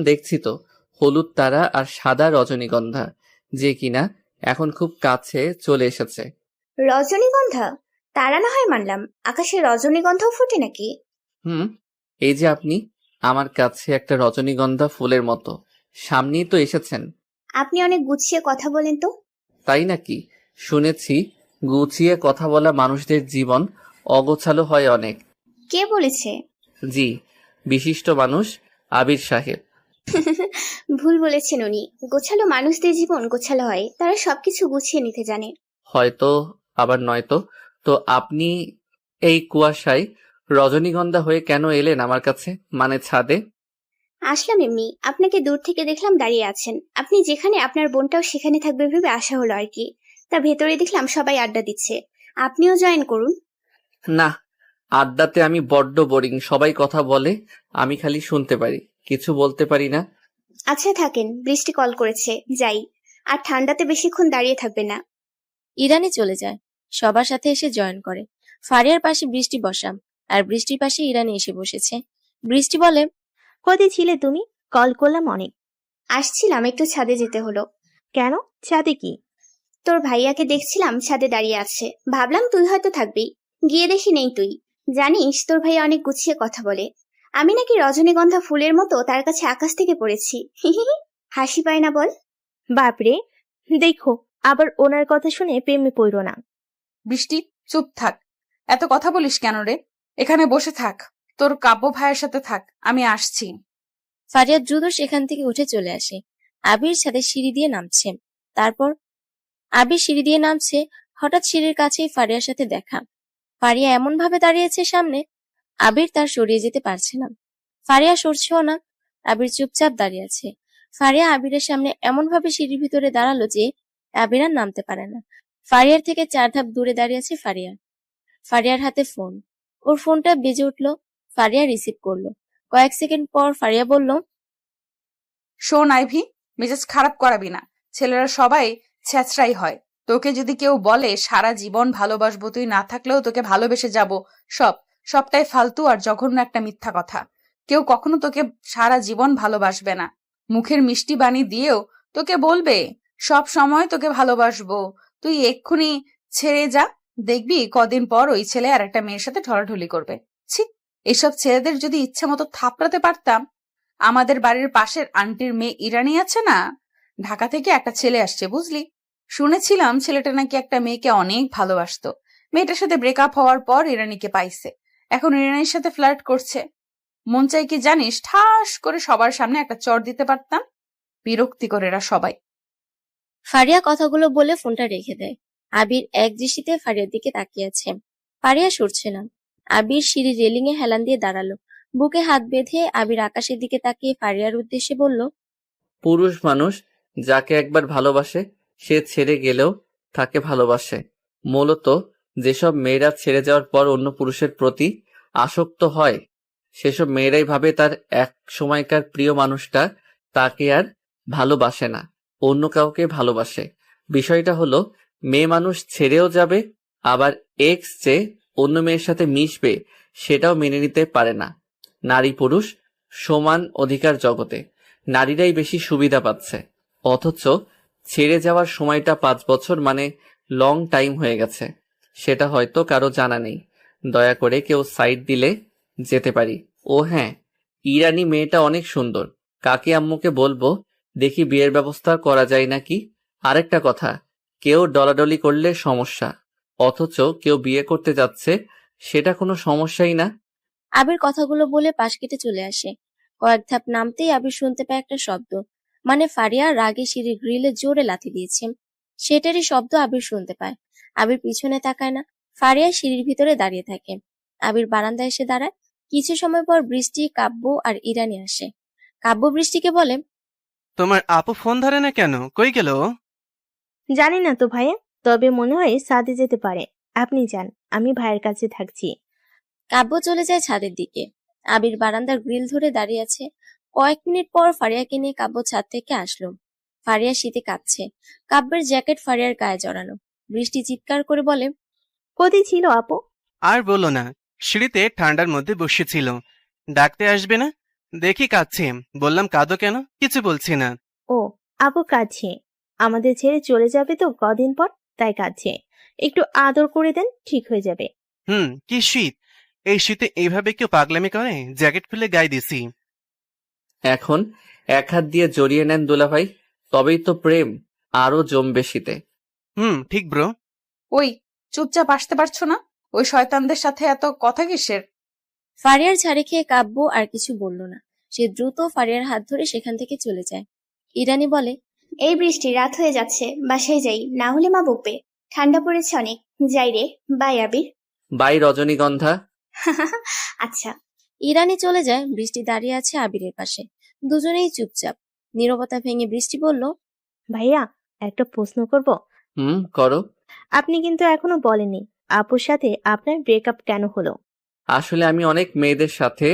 দেখছি তো, হলুদ তারা আর সাদা রজনীগন্ধা, যে কিনা এখন খুব কাছে চলে এসেছে। রজনীগন্ধা? তারা না হয় মানলাম, আকাশে রজনীগন্ধাও ফোটে নাকি? এই যে আপনি আমার কাছে একটা রজনীগন্ধা ফুলের মতো, সামনেই তো এসেছেন। আপনি অনেক গুছিয়ে কথা বলেন তো। তাই নাকি? শুনেছি গুছিয়ে কথা বলা মানুষদের জীবন অগোছালো হয় অনেক। কে বলেছে? জি, বিশিষ্ট মানুষ আবির সাহেব। ভুল বলেছেন উনি। গোছালো মানুষদের জীবন গোছালো হয়, তারা সবকিছু গুছিয়ে নিতে জানে। হয়তো, আবার নয়তো। তো আপনি এই কুয়াশায় রজনীগন্ধা হয়ে কেন এলেন আমার কাছে, মানে ছাদে? আসলাম এমনি, আপনাকে দূর থেকে দেখলাম দাঁড়িয়ে আছেন। আপনি যেখানে, আপনার বোনটাও সেখানে থাকবে ভেবে আসা হলো আর কি। তা ভেতরে দেখলাম সবাই আড্ডা দিচ্ছে, আপনিও জয়েন করুন। না, আড্ডাতে আমি বড্ড বোরিং। সবাই কথা বলে, আমি খালি শুনতে পারি, কিছু বলতে পারি না। আচ্ছা থাকেন, বৃষ্টি কল করেছে, যাই। আর ঠান্ডাতে বেশিক্ষণ দাঁড়িয়ে থাকবে না। ইরানি চলে যায়, সবার সাথে এসে জয়েন করে। ফারিয়ার পাশে বৃষ্টি বসা, আর বৃষ্টির পাশে ইরানি এসে বসেছে। বৃষ্টি বলে, কোথায় ছিলে তুমি? কল করলাম অনেক। আসছিলাম, একটু ছাদে যেতে হলো। কেন, ছাদে কি? তোর ভাইয়াকে দেখছিলাম ছাদে দাঁড়িয়ে আছে, ভাবলাম তুই হয়তো থাকবি। গিয়ে দেখি নেই তুই। জানিস তোর ভাইয়া অনেক গুছিয়ে কথা বলে। আমি নাকি রজনীগন্ধা ফুলের মতো তার কাছে আকাশ থেকে পড়েছি। হাসি পায় না বল? বাপরে, দেখো আবার ওনার কথা শুনে প্রেমে পড়ো না। বৃষ্টি, চুপ থাক। এত কথা বলিস কেন রে? এখানে বসে থাক, তোর কাব্য ভাইয়ের সাথে থাক, আমি আসছি। ফারিয়া দ্রুত সেখান থেকে উঠে চলে আসে। আবির ছাদে সিঁড়ি দিয়ে নামছে। তারপর আবির সিঁড়ি দিয়ে নামছে, হঠাৎ সিঁড়ির কাছেই ফারিয়ার সাথে দেখা। ফারিয়া এমন ভাবে দাঁড়িয়েছে সামনে, আবির তার সরিয়ে যেতে পারছে না। ফারিয়া সরছেও না, আবির চুপচাপ দাঁড়িয়ে আছে। ফারিয়া আবিরের সামনে এমন ভাবে সিঁড়ির ভিতরে দাঁড়ালো যে আবির আর নামতে পারে না। ফারিয়ার থেকে 4 ধাপ দূরে দাঁড়িয়ে আছে ফারিয়া। ফারিয়ার হাতে ফোন, ওর ফোনটা বেজে উঠলো। ফারিয়া রিসিভ করলো। কয়েক সেকেন্ড পর ফারিয়া বলল, শোন আইভি, মেজাজ খারাপ করাবি না। ছেলেরা সবাই ছ্যাঁচড়াই হয়। তোকে যদি কেউ বলে সারা জীবন ভালোবাসবো, তুই না থাকলেও তোকে ভালোবেসে যাব, সবটাই ফালতু আর জঘন্য একটা মিথ্যা কথা। কেউ কখনো তোকে সারা জীবন ভালোবাসবে না। মুখের মিষ্টি বাণী দিয়েও তোকে বলবে সব সময় তোকে ভালোবাসবো। তুই এক্ষুনি ছেড়ে যা, দেখবি কদিন পর ওই ছেলে আর একটা মেয়ের সাথে ঢলাঢলি করবে। ছি, এসব ছেলেদের যদি ইচ্ছে মতো থাপড়াতে পারতাম। আমাদের বাড়ির পাশের আন্টির মেয়ে ইরানি আছে না, ঢাকা থেকে একটা ছেলে আসছে বুঝলি। শুনেছিলাম ছেলেটা নাকি একটা মেয়েকে অনেক ভালোবাসতো। মেয়েটার সাথে ব্রেকআপ হওয়ার পর ইরানিকে পাইছে, এখন ইরানির সাথে ফ্লার্ট করছে। মন চাই কি জানিস, ঠাস করে সবার সামনে একটা চড় দিতে পারতাম। বিরক্তিকর এরা সবাই। ফারিয়া কথাগুলো বলে ফোনটা রেখে দেয়। আবির এক দৃষ্টিতে ফারিয়ার দিকে তাকিয়ে আছে। ফারিয়া সরছে না। আবির সিঁড়ি রেলিং এ হেলান দিয়ে দাঁড়ালো। বুকে হাত বেঁধে আবির আকাশের দিকে তাকিয়ে ফারিয়ার উদ্দেশ্যে বলল, পুরুষ মানুষ যাকে একবার ভালোবাসে সে ছেড়ে গেলেও তাকে ভালোবাসে। মূলত যেসব মেয়েরা ছেড়ে যাওয়ার পর অন্য পুরুষের প্রতি আসক্ত হয় সেসব মেয়েরাই ভাবে তার এক সময়কার প্রিয় মানুষটা তাকে আর ভালোবাসে না, অন্য কাউকে ভালোবাসে। বিষয়টা হলো মেয়ে মানুষ ছেড়েও যাবে, আবার এক্স যে অন্য মেয়ের সাথে মিশবে সেটাও মেনে নিতে পারে না। নারী পুরুষ সমান অধিকার জগতে নারীরাই বেশি সুবিধা পাচ্ছে, অথচ ছেড়ে যাওয়ার সময়টা 5 বছর মানে লং টাইম হয়ে গেছে। সেটা হয়তো কারো জানা নেই। দয়া করে কেউ সাইড দিলে যেতে পারি। ও হ্যাঁ, ইরানি মেয়েটা অনেক সুন্দর। কাকি আম্মুকে বলবো দেখি বিয়ের ব্যবস্থা করা যায় নাকি। আরেকটা কথা, কেউ ডলাডলি করলে সমস্যা, অথচ কেউ বিয়ে করতে যাচ্ছে সেটা কোনো সমস্যাই না। আবির কথাগুলো বলে পাশ কেটে চলে আসে। কয়েক ধাপ নামতেই আবির শুনতে পায় একটা শব্দ, মানে ফারিয়া রাগে সিঁড়ির গ্রিলে জোরে লাথি দিয়েছে। সেটারই শব্দ আবির শুনতে পায়। আবির পিছনে তাকায় না। ফারিয়া সিঁড়ির ভিতরে দাঁড়িয়ে থাকে। আবির বারান্দায় এসে দাঁড়ায়। কিছু সময় পর বৃষ্টি, কাব্য আর ইরানি আসে। কাব্য বৃষ্টিকে বলে, তোমার আপু ফোন ধরে না কেন? কই গেল ও? জানি না তো ভাইয়া, তবে মনে হয় সাদে যেতে পারে। আপনি যান, আমি ভাইয়ের কাছে থাকছি। কাব্য চলে যায় ছাদের দিকে। আবির বারান্দার গ্রিল ধরে দাঁড়িয়ে আছে। কয়েক মিনিট পর ফারিয়াকে নিয়ে কাব্য ছাদ থেকে আসলো। ফারিয়া শীতে কাঁপছে। কাব্যের জ্যাকেট ফারিয়ার গায়ে জড়ানো। বৃষ্টি চিৎকার করে বলে, কোথায় ছিল আপু? আর বলো না, সিঁড়িতে ঠান্ডার মধ্যে বসেছিল। ডাকতে আসবে না? দেখি কাঁদছে, বললাম কাঁদো কেন? কিছু বলছি না। ও, আপু কাঁদছে। আমাদের ছেড়ে চলে যাবে তো কদিন পর, তাই কাঁদছে। একটু আদর করে দেন, ঠিক হয়ে যাবে। কি শীত! এই শীতে এইভাবে কেউ পাগলামি করে? জ্যাকেট খুলে গায়ে দিছি। এখন এক হাত দিয়ে জড়িয়ে নেন দুলাভাই, তবেই তো প্রেম আরো জমবে শীতে। ঠিক ব্রো। ওই, চুপচাপ আসতে পারছো না? ওই শয়তানদের সাথে এত কথা কিসের? ফারিয়ার ঝাড়ি খেয়ে কাব্য আর কিছু বলল না। সে দ্রুত ফারিয়ার হাত ধরে সেখান থেকে চলে যায়। ইরানি বলে, এই বৃষ্টি, রাত হয়ে যাচ্ছে, বাসায় যাই, না হলে মা বকবে। ঠান্ডা পড়েছে অনেক। যাই রে, বাই আবির। বাই রজনীগন্ধা। আচ্ছা। ইরানি চলে যায়। বৃষ্টি দাঁড়িয়ে আছে আবিরের পাশে। দুজনেই চুপচাপ। নীরবতা ভেঙে বৃষ্টি বলল, ভাইয়া, একটা প্রশ্ন করব? করো। আপনি কিন্তু এখনো বলেননি আপুর সাথে আপনার ব্রেকআপ কেন হলো। আসলে আমি অনেক মেয়েদের সাথে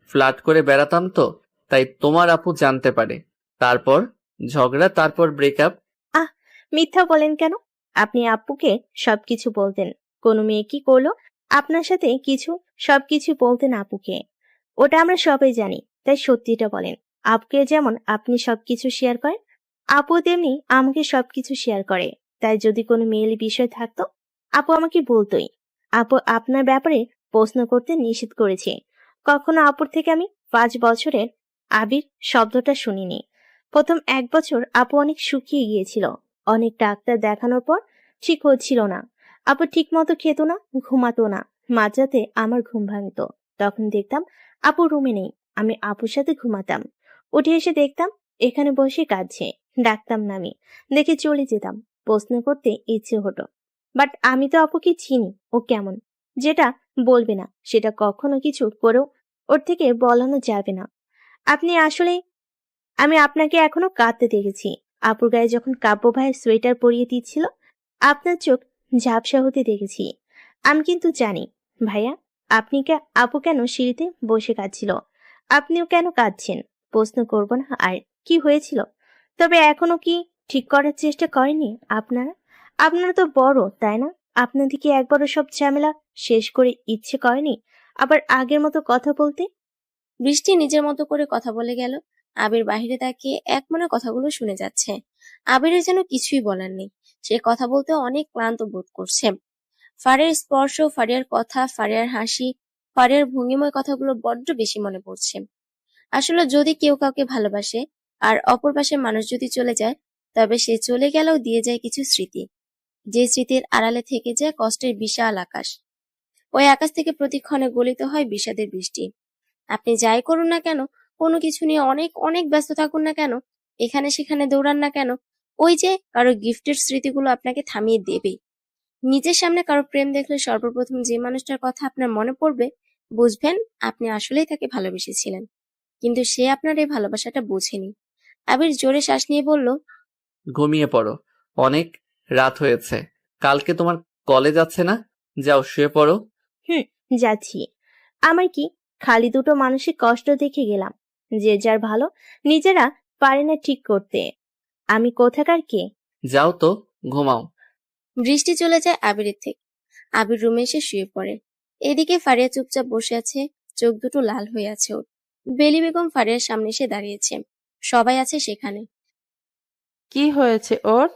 ফ্লার্ট করে বেড়াতাম তো, তাই তোমার আপু জানতে পারে। তারপর ঝগড়া, তারপর ব্রেকআপ। আহ, মিথ্যা বলেন কেন? আপনি আপুকে সবকিছু বলতেন। কোনো মেয়ে কি করলো আপনার সাথে কিছু, সবকিছু বলতেন আপুকে। ওটা আমরা সবাই জানি, তাই সত্যিটা বলেন। আপুকে যেমন আপনি সবকিছু শেয়ার করেন, আপু তেমনি আমাকে সবকিছু শেয়ার করে। তাই যদি কোনো মেয়েলি বিষয় থাকতো, আপু আমাকে বলতোই। আপু আপনার ব্যাপারে প্রশ্ন করতে নিষেধ করেছে। কখনো আপুর থেকে আমি 5 বছরের আবির শব্দটা শুনিনি। প্রথম 1 বছর আপু অনেক শুকিয়ে গিয়েছিল। অনেক ডাক্তার দেখানোর পর ঠিক হচ্ছিল না। আপু ঠিক মতো খেত না, ঘুমাতো না। মাঝরাতে আমার ঘুম ভাঙতো। তখন দেখতাম আপু রুমে নেই। আমি আপুর সাথে ঘুমাতাম। উঠে এসে দেখতাম এখানে বসে কাঁদছে। ডাকতাম না আমি, দেখে চলে যেতাম। প্রশ্ন করতে ইচ্ছে হতো, বাট আমি তো আপুকে চিনি, ও কেমন। যেটা বলবে না সেটা কখনো কিছু করেও ওর থেকে বলানো যাবে না। আপনি আসলে, আমি আপনাকে এখনো কাঁদতে দেখেছি। আপুর গায়ে যখন কাব্য ভাইয়ের সোয়েটার পরিয়ে দিচ্ছিল, আপনার চোখ ঝাপসা হতে দেখেছি। আমি কিন্তু জানি ভাইয়া, আপু কেন সিঁড়িতে বসে কাঁদছিল। আপনিও কেন কাঁদছেন, প্রশ্ন করব না আর। কি হয়েছিল? তবে এখনো কি ঠিক করার চেষ্টা করেনি আপনারা? আপনারা তো বড়, তাই না? আপনাদেরকে একবারও সব ঝামেলা শেষ করে ইচ্ছে করেনি আবার আগের মতো কথা বলতে? বৃষ্টি নিজের মতো করে কথা বলে গেল। আবির বাহিরে তাকিয়ে একমনে কথাগুলো শুনে যাচ্ছে। আবিরের যেন কিছুই বলার নেই। সে কথা বলতে অনেক ক্লান্ত বোধ করছে। ফারিয়ার স্পর্শ, ফারিয়ার কথা, ফারিয়ার হাসি, ফারিয়ার ভঙ্গিময় কথাগুলো বড্ড বেশি মনে পড়ছে। আসলে যদি কেউ কাউকে ভালোবাসে আর অপর পাশের মানুষ যদি চলে যায়, তবে সে চলে গেলেও দিয়ে যায় কিছু স্মৃতি, যে স্মৃতির আড়ালে থেকে যায় কষ্টের বিশাল আকাশ। ওই আকাশ থেকে প্রতিক্ষণে গলিত হয় বিষাদের বৃষ্টি। আপনি যাই করুন না কেন, কোনো কিছু নিয়ে অনেক অনেক ব্যস্ত থাকুন না কেন, এখানে সেখানে দৌড়ান না কেন, ওই যে কারো গিফটের স্মৃতিগুলো আপনাকে থামিয়ে দেবেই। নিজের সামনে কারো প্রেম দেখলে সর্বপ্রথম যে মানুষটার কথা আপনার মনে পড়বে, বুঝবেন আপনি আসলেই তাকে ভালোবেসেছিলেন, কিন্তু সে আপনার এই ভালোবাসাটা বোঝেনি। আবির জোরে শ্বাস নিয়ে বলল, ঘুমিয়ে পড়ো, অনেক রাত হয়েছে। কালকে তোমার কলেজ আছে না? যাও শুয়ে পড়ো। যাচ্ছি। আমার কি, খালি দুটো মানসিক কষ্ট দেখে গেলাম। যে যার ভালো নিজেরা পারে না ঠিক করতে। আমি কোথাকার কে? যাও তো, ঘুমাও। বৃষ্টি চলে যায় আবিরের থেকে। আবির রুমে এসে শুয়ে পড়ে। এদিকে ফারিয়া চুপচাপ বসে আছে, চোখ দুটো লাল হয়ে আছে ওর। বেলি বেগম ফারিয়ার সামনে এসে দাঁড়িয়েছে, সবাই আছে সেখানে। কি হয়েছে ওর?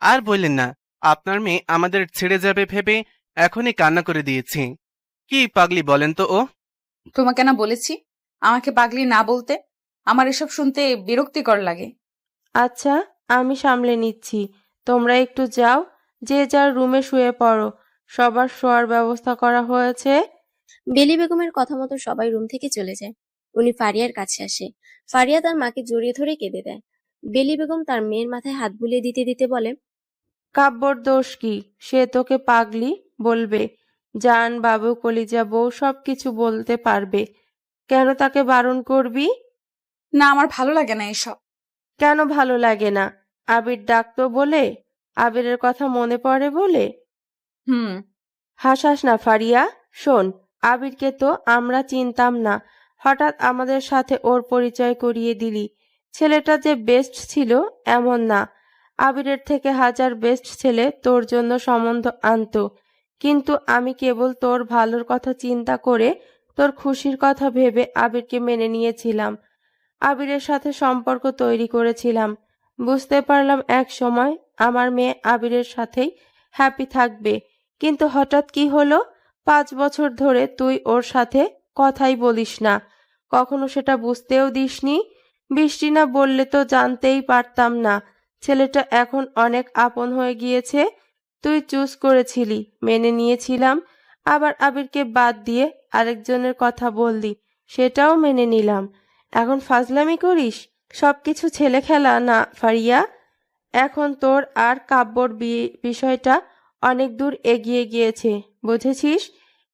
আর বললেন না, আপনার মেয়ে আমাদের ছেড়ে যাবে ভেবে এখনই কান্না করে দিয়েছি। কি পাগলি বলেন তো ও? তোমাকে না বলেছি আমাকে পাগলি না বলতে? আমার এসব শুনতে বিরক্তিকর লাগে। আচ্ছা, আমি সামলে নিচ্ছি। তোমরা একটু যাও, যে যার রুমে শুয়ে পড়ো। সবার শোয়ার ব্যবস্থা করা হয়েছে। বেলি বেগমের কথা মতো সবাই রুম থেকে চলে যায়। উনি ফারিয়ার কাছে আসে। ফারিয়া তার মাকে জড়িয়ে ধরে কেঁদে দেয়। বেলি বেগম তার মেয়ের মাথায় হাত বুলিয়ে দিতে দিতে বলে, কাব্যর দোষ কি? সে তোকে পাগলি বলবে? জান, বাবু, কলিজা, বউ সবকিছু বলতে পারবে। কেন তাকে বারণ করবি? না, আমার ভালো লাগে না এসব। কেন ভালো লাগে না? আবির ডাকতো বলে? আবিরের কথা মনে পড়ে বলে? হুম। হাসাস না ফারিয়া। শোন, আবিরকে তো আমরা চিনতাম না, হঠাৎ আমাদের সাথে ওর পরিচয় করিয়ে দিলি। ছেলেটা যে বেস্ট ছিল এমন না, আবিরের থেকে হাজার বেস্ট ছেলে তোর জন্য সম্বন্ধ আনতো, কিন্তু আমি কেবল তোর ভালোর কথা চিন্তা করে, তোর খুশির কথা ভেবে আবিরকে মেনে নিয়েছিলাম। আবিরের সাথে সম্পর্ক তৈরি করেছিলাম। বুঝতে পারলাম এক সময় আমার মেয়ে আবিরের সাথেই হ্যাপি থাকবে, কিন্তু হঠাৎ কি হলো? 5 বছর ধরে তুই ওর সাথে কথাই বলিস না, কখনো সেটা বুঝতেও দিসনি। বৃষ্টি না বললে তো জানতেই পারতাম না। ছেলেটা এখন অনেক আপন হয়ে গিয়েছে। তুই চুজ করেছিলি, মেনে নিয়েছিলাম। আবার আবিরকে বাদ দিয়ে আরেকজনের কথা বললি, সেটাও মেনে নিলাম। এখন ফাজলামি করিস? সবকিছু ছেলে খেলা না ফারিয়া। এখন তোর আর কাব্যর বিষয়টা অনেক দূর এগিয়ে গিয়েছে, বুঝেছিস?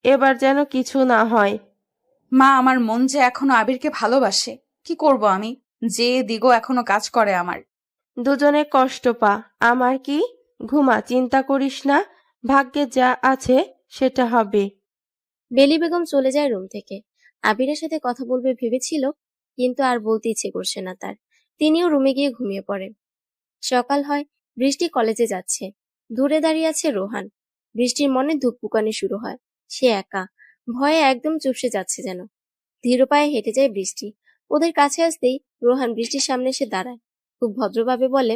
এবার যেন কিছু না হয়। মা, আমার মন যে এখনো আবিরকে ভালোবাসে। কি করব আমি? যে দিগো এখনো কাজ করে আমার। দুজনে কষ্ট পা, আমার কি? ঘুমা, চিন্তা করিস না। ভাগ্যে যা আছে সেটা হবে। বেলি বেগম চলে যায় রুম থেকে। আবিরের সাথে কথা বলবে ভেবেছিল, কিন্তু আর বলতে ইচ্ছে করছে না তার। তিনিও রুমে গিয়ে ঘুমিয়ে পড়েন। সকাল হয়, বৃষ্টি কলেজে যাচ্ছে। দূরে দাঁড়িয়ে আছে রোহান। বৃষ্টির মনে ধুকপুকানি শুরু হয়। সে একা, ভয়ে একদম চুপসে যাচ্ছে যেন। ধীর পায়ে হেঁটে যায় বৃষ্টি। ওদের কাছে আসতেই রোহান বৃষ্টির সামনে এসে দাঁড়ায়। খুব ভদ্রভাবে বলে,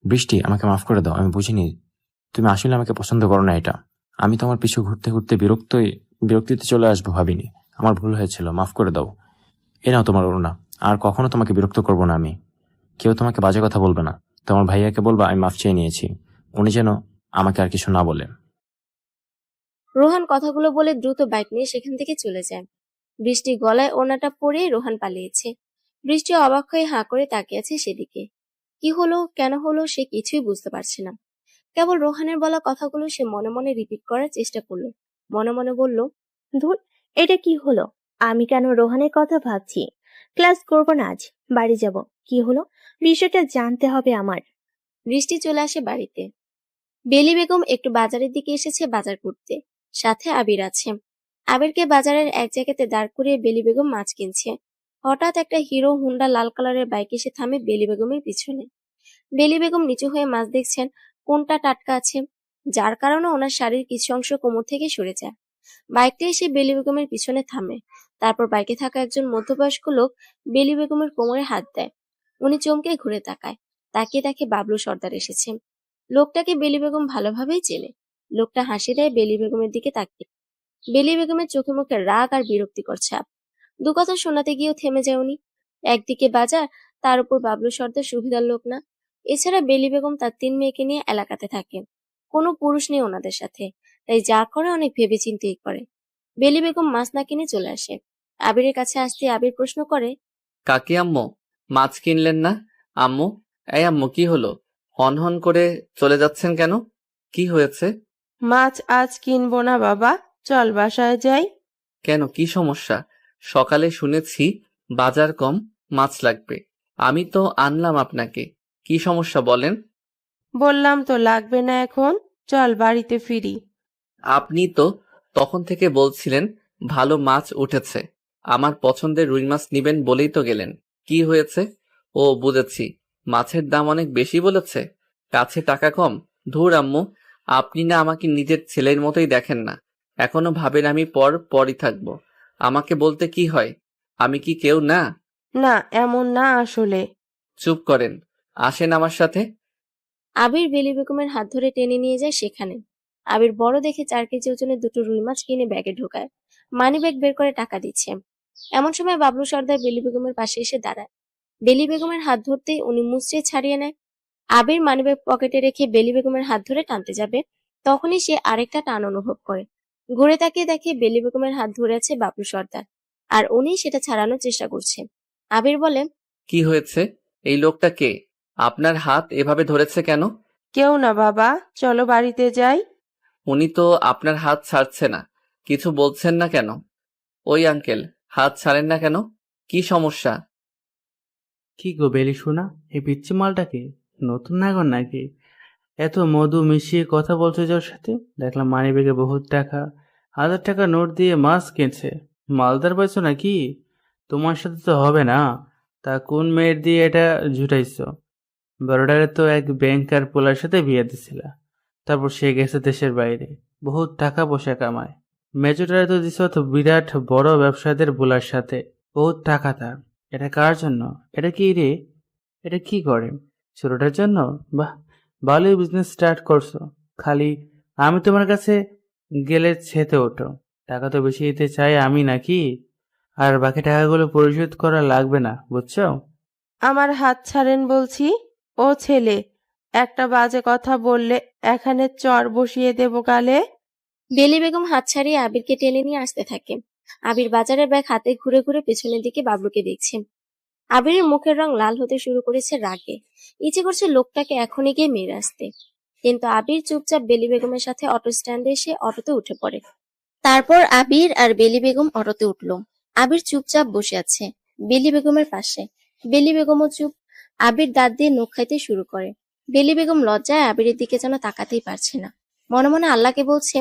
বৃষ্টি, আমাকে মাফ করে দাও, আমি বুঝিনি তুমি আসলে আমাকে পছন্দ করো না। এটা আমি তোমার পিছু ঘুরতে ঘুরতে বিরক্তিতে চলে আসবো ভাবিনি। আমার ভুল হয়েছিল, মাফ করে দাও। এ নাও তোমার ওড়না। আর কখনো তোমাকে বিরক্ত করবো না আমি। কেউ তোমাকে বাজে কথা বলবে না। তোমার ভাইয়াকে বলবা আমি মাফ চেয়ে নিয়েছি, উনি যেন আমাকে আর কিছু না বলে। রোহান কথাগুলো বলে দ্রুত বাইক নিয়ে সেখান থেকে চলে যায়। বৃষ্টি গলায় ওড়নাটা পরে রোহান পালিয়েছে। বৃষ্টি অবাক হয়ে হাঁ করে তাকিয়ে আছে সেদিকে। কি হলো, কেন হলো, সে কিছুই বুঝতে পারছে না। কেবল রোহানের বলা কথাগুলো সে মনে মনে রিপিট করার চেষ্টা করলো। মনে মনে বলল, ধুর, এটা কি হলো? আমি কেন রোহানের কথা ভাবছি? ক্লাস করব না আজ, বাড়ি যাব। কি হলো বিষয়টা জানতে হবে আমার। বৃষ্টি চলে আসে বাড়িতে। বেলি বেগম একটু বাজারের দিকে এসেছে বাজার করতে, সাথে আবির আছে। আবিরকে বাজারের এক জায়গাতে দাঁড় করিয়ে বেলি বেগম মাছ কিনছে। হঠাৎ একটা হিরো হুন্ডা লাল কালারের বাইক এসে থামে বেলি বেগমের পিছনে। বেলি বেগম নিচু হয়ে মাছ দেখছেন কোনটা টাটকা আছে, যার কারণে ওনার শাড়ির কিছু অংশ কোমর থেকে সরে যায়। বাইকটা এসে বেলি বেগমের পিছনে থামে। তারপর বাইকে থাকা একজন মধ্যবয়স্ক লোক বেলি বেগমের কোমরে হাত দেয়। উনি চমকে ঘুরে তাকায়। তাকিয়ে দেখে বাবলু সর্দার এসেছে। লোকটাকে বেলি বেগম ভালোভাবেই চেনে। লোকটা হাসি দেয় বেলি বেগমের দিকে তাকিয়ে। বেলি বেগমের চোখে মুখে রাগ আর বিরক্তিকর ছাপ। দু কথা শোনাতে গিয়েও থেমে যায় উনি। একদিকে বাজার, তার উপর বাবলু সর্দার সুবিধার লোক না। এছাড়া বেলি বেগম তার 3 মেয়েকে নিয়ে এলাকাতে থাকে। কোনো পুরুষ নেই ওনাদের সাথে, তাই যা করে অনেক ভেবেচিন্তেই করে। বেলি বেগম মাছ না কিনে চলে আসে। আবিরের কাছে আসতে আবির প্রশ্ন করে, কাকি আম্মু, মাছ কিনলেন না? আম্মু, এই আম্মু, কি হলো? হন হন করে চলে যাচ্ছেন কেন? কি হয়েছে? মাছ আজ কিনবো না বাবা, চল বাসায় যাই। কেন, কি সমস্যা? সকালে শুনেছি বাজার কম, মাছ লাগবে। আমি তো আনলাম আপনাকে। কি সমস্যা বলেন? বললাম তো লাগবে না এখন, চল বাড়িতে ফিরি। আপনি তো তখন থেকে বলছিলেন ভালো মাছ উঠেছে, আমার পছন্দের রুই মাছ নিবেন বলেই তো গেলেন। কি হয়েছে? ও বুঝেছি, মাছের দাম অনেক বেশি বলেছে, কাছে টাকা কম। ধুর আম্মু, আপনি না আমাকে নিজের ছেলের মতোই দেখেন না, এখনো ভাবেন আমি পরই থাকবো। আমাকে বলতে কি হয়? আমি কি কেউ না? না, এমন না আসলে। চুপ করেন, আসেন আমার সাথে। আবির বেলি বেগমের হাত ধরে টেনে নিয়ে যায় সেখানে। আবির বড় দেখে 4 কেজি ওজনের 2টো রুই মাছ কিনে ব্যাগে ঢোকায়। মানি ব্যাগ বের করে টাকা দিচ্ছে। এমন সময় বাবলু সর্দার বেলি বেগমের পাশে এসে দাঁড়ায়। বেলি বেগমের হাত ধরতেই উনি মুচড়ে ছাড়িয়ে নেয়। আবির মানিব্যাগ পকেটে রেখে বেলি বেগমের হাত ধরে টানতে যাবে, তখনই সে আরেকটা টান অনুভব করে। ঘুরে তাকিয়ে দেখে বেলি বেগমের হাত ধরে আছে বাবলু সর্দার, আর উনি সেটা ছাড়ানোর চেষ্টা করছে। আবির বলে, কি হয়েছে? এই লোকটা কে? আপনার হাত এভাবে ধরেছে কেন? কেউ না বাবা, চলো বাড়িতে যাই। উনি তো আপনার হাত ছাড়ছে না, কিছু বলছেন না কেন? ওই আঙ্কেল, হাত ছাড়েন না কেন? কি সমস্যা? কি গো বেলি শোনা, এই পিচ্ছি মালটাকে নতুন নাগর নাকি? এত মধু মিশিয়ে কথা বলছে যার সাথে, দেখলাম মানিব্যাগে বহুত টাকা, 1000 টাকা নোট দিয়ে মাছ কিনছে। মালদার পাইছো নাকি? তোমার সাথে তো হবে না। তা কোন মেয়ের দিয়ে এটা জুটাইছ? বড়োডারে তো এক ব্যাংকার পোলার সাথে বিয়ে দিছিল, তারপর সে গেছে দেশের বাইরে, বহুত টাকা পয়সা কামায়। মেজোটারে তো দিছ তো বিরাট বড় ব্যবসায়ীদের বোলার সাথে, বহুত টাকা তার। এটা কার জন্য? এটা কি রে? এটা কি করে? ছোটটার জন্য? বাহ, ভালোই বিজনেস স্টার্ট করছো। খালি আমি তোমার কাছে গেলে ছেতে ওঠো। টাকা তো বেশি দিতে চাই আমি নাকি? আর বাকি টাকাগুলো পরিশোধ করা লাগবে না, বুঝছো? আমার হাত ছাড়েন বলছি। ও ছেলে, একটা বাজে কথা বললে এখানে চর বসিয়ে দেবো গালে। বেলি বেগম হাত ছাড়িয়ে আবিরকে টেনে নিয়ে আসতে থাকে। আবির বাজারের ব্যাগ হাতে ঘুরে ঘুরে পেছনের দিকে বাবলুকে দেখছে। আবিরের মুখের রং লাল হতে শুরু করেছে রাগে। ইচ্ছে করছে লোকটাকে এখনই গিয়ে মেরে আসতে, কিন্তু আবির চুপচাপ বেলি বেগমের সাথে অটো স্ট্যান্ডে এসে অটোতে উঠে পড়ে। তারপর আবির আর বেলি বেগম অটোতে উঠল। আবির চুপচাপ বসে আছে বেলি বেগমের পাশে। বেলি বেগমও চুপ। আবির দাঁত দিয়ে নখ খাইতে শুরু করে। বেলি বেগম লজ্জায় আবিরের দিকে যেন তাকাতেই পারছে না। মনে মনে আল্লাহকে বলছে,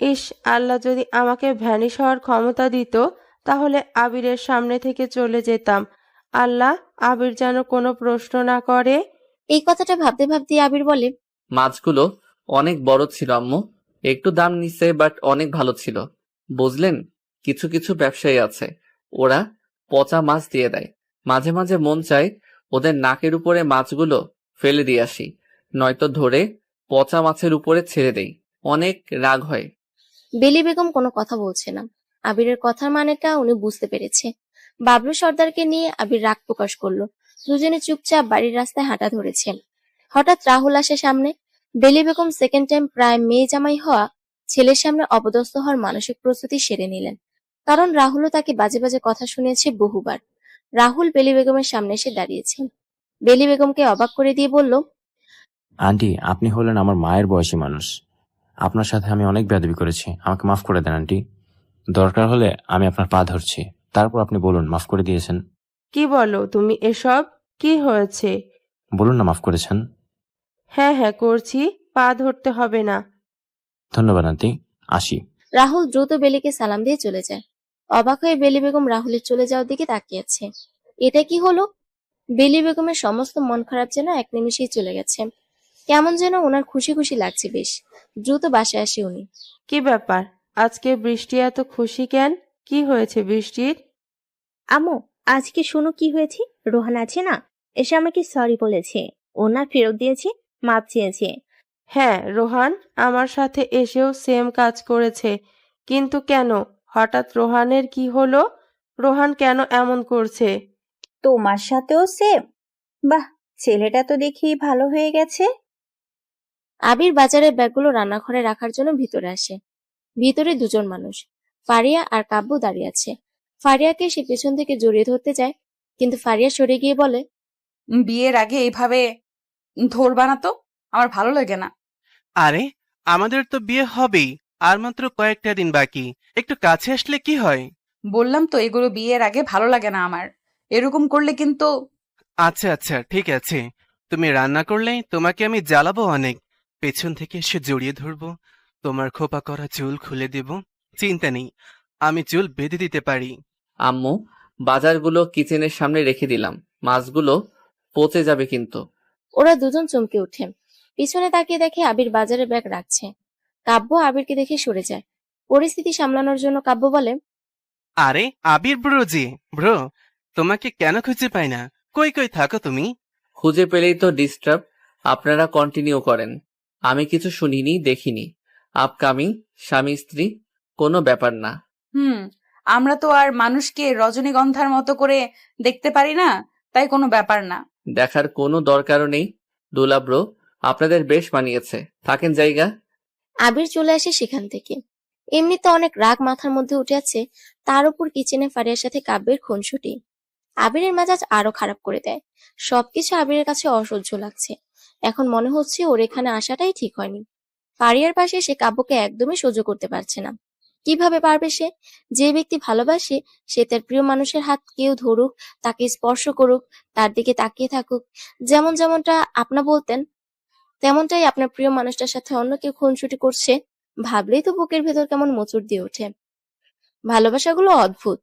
ইস, আল্লাহ যদি আমাকে ভ্যানিশ হওয়ার ক্ষমতা দিত, তাহলে আবিরের সামনে থেকে চলে যেতাম। আল্লাহ, আবির যেন কোনো প্রশ্ন না করে। এই কথাটা ভাবতে ভাবতে আবির বলে, মাছগুলো অনেক বড় ছিল আম্মু, একটু দাম নিছে বাট অনেক ভালো ছিল। বুঝলেন, কিছু কিছু ব্যবসায়ী আছে, ওরা পচা মাছ দিয়ে দেয়। মাঝে মাঝে মন চায় ওদের নাকের উপরে মাছগুলো ফেলে দিয়ে আসি, নয়তো ধরে পচা মাছের উপরে ছেড়ে দেই। অনেক রাগ হয়। বেলি বেগম কোনো কথা বলছে না। আবিরের কথার মানেটা উনি বুঝতে পেরেছে। বাবলু সর্দারকে নিয়ে আবির রাগ প্রকাশ করলো। দুজনে চুপচাপ বাড়ির রাস্তায় হাঁটা ধরেছে। হঠাৎ রাহুল আসে সামনে। বেলি বেগম সেকেন্ড টাইম প্রায় মেয়ে জামাই হওয়া ছেলের সামনে অপদস্থ হওয়ার মানসিক প্রস্তুতি সেরে নিলেন, কারণ রাহুলও তাকে বাজে বাজে কথা শুনিয়েছে বহুবার। রাহুল বেলি বেগমের সামনে এসে দাঁড়িয়েছে। বেলি বেগমকে অবাক করে দিয়ে বলল, আন্টি, আপনি হলেন আমার মায়ের বয়সী মানুষ। আপনার সাথে আমি অনেক বেয়াদবি করেছি, আমাকে মাফ করে দেন আন্টি। দরকার হলে আমি আপনার পা ধরছি, তারপর আপনি বলুন মাফ করে দিয়েছেন। কি বলো তুমি এসব? কি হয়েছে? বলুন না মাফ করেছেন। হ্যাঁ হ্যাঁ করছি, পা ধরতে হবে না। ধন্যবাদ আন্টি, আসি। রাহুল দ্রুত বেলিকে সালাম দিয়ে চলে যায়। অবাক হয়ে বেলি বেগম রাহুলের চলে যাওয়ার দিকে তাকিয়ে আছে। এটা কি হলো? বেলি বেগমের সমস্ত মন খারাপ যেন এক নিমিষেই চলে গেছে। কেমন যেন ওনার খুশি খুশি লাগছে বেশ। দ্রুত বাসায় আসে উনি। কি ব্যাপার, আজকে বৃষ্টি এত খুশি কেন? কি হয়েছে বৃষ্টির? আম্মু, আজকে শোনো কি হয়েছে। রোহান আছে না, এসে আমাকে সরি বলেছে, ওনার ফেরত দিয়েছে, মাপ চেয়েছে। হ্যাঁ, রোহান আমার সাথে এসেও সেম কাজ করেছে। কিন্তু কেন? হঠাৎ রোহানের কি হলো? রোহান কেন এমন করছে? তোমার সাথেও সেম? বাহ, ছেলেটা তো দেখি ভালো হয়ে গেছে। আবির বাজারের ব্যাগগুলো রান্নাঘরে রাখার জন্য ভিতরে আসে। ভিতরে দুজন মানুষ, ফারিয়া আর কাব্য দাঁড়িয়ে আছে। ফারিয়াকে সে পেছন থেকে জড়িয়ে ধরতে যায়, কিন্তু ফারিয়া সরে গিয়ে বলে, বিয়ের আগে এইভাবে ধরবা না তো, আমার ভালো লাগে না। আরে আমাদের তো বিয়ে হবেই, আর মাত্র কয়েকটা দিন বাকি, একটু কাছে আসলে কি হয়? বললাম তো এগুলো বিয়ের আগে ভালো লাগে না আমার, এরকম করলে কিন্তু। আচ্ছা আচ্ছা ঠিক আছে, তুমি রান্না করলে তোমাকে আমি জ্বালাবো অনেক, পেছন থেকে এসে জড়িয়ে ধরবো, তোমার খোপা করা চুল খুলে দেব, চিন্তা নেই, আমি চুল বেঁধে দিতে পারি। আম্মু, বাজারগুলো কিচেনের সামনে রেখে দিলাম, মাছগুলো পচে যাবে কিন্তু। ওরা দুজন চমকে ওঠে। পিছনে তাকিয়ে দেখে আবির বাজারে ব্যাগ রাখছে। কাব্য আবিরকে দেখে সরে যায়। পরিস্থিতি সামলানোর জন্য কাব্য বলে, আরে আবির ব্রো, তোমাকে কেন খুঁজে পাই না, কই কই থাকো তুমি? খুঁজে পেলেই তো ডিস্টার্ব, আপনারা কন্টিনিউ করেন। আমি কিছু শুনিনি, দেখিনি। আপকামিং স্বামী স্ত্রী, কোনো ব্যাপার না। আমরা তো আর মানুষকে রজনীগন্ধার মতো করে দেখতে পারি না, তাই কোনো ব্যাপার না। দেখার কোনো দরকারও নেই। দুলা ব্রো, আপনাদের বেশ মানিয়েছে, থাকেন জায়গা। আবির চলে আসে সেখান থেকে। এমনিতে অনেক রাগ মাথার মধ্যে উঠে আছে, তার উপর কিচেনে ফারিয়ার সাথে কাব্যের খুনসুটি আবিরের মেজাজ আরো খারাপ করে দেয়। সবকিছু আবিরের কাছে অসহ্য লাগছে। এখন মনে হচ্ছে ওর এখানে আসাটাই ঠিক হয়নি। ফারিয়ার পাশে সে কাব্যকে একদমই সহ্য করতে পারছে না। কিভাবে পারবে সে? যে ব্যক্তি ভালোবাসে সে তার প্রিয় মানুষের হাত কেউ ধরুক, তাকে স্পর্শ করুক, তার দিকে তাকিয়ে থাকুক, যেমনটা আপনা বলতেন, তেমনটাই আপনার প্রিয় মানুষটার সাথে অন্য কেউ খুনসুটি করছে, ভাবলেই তো বুকের ভেতর কেমন মোচড় দিয়ে ওঠে। ভালোবাসাগুলো অদ্ভুত।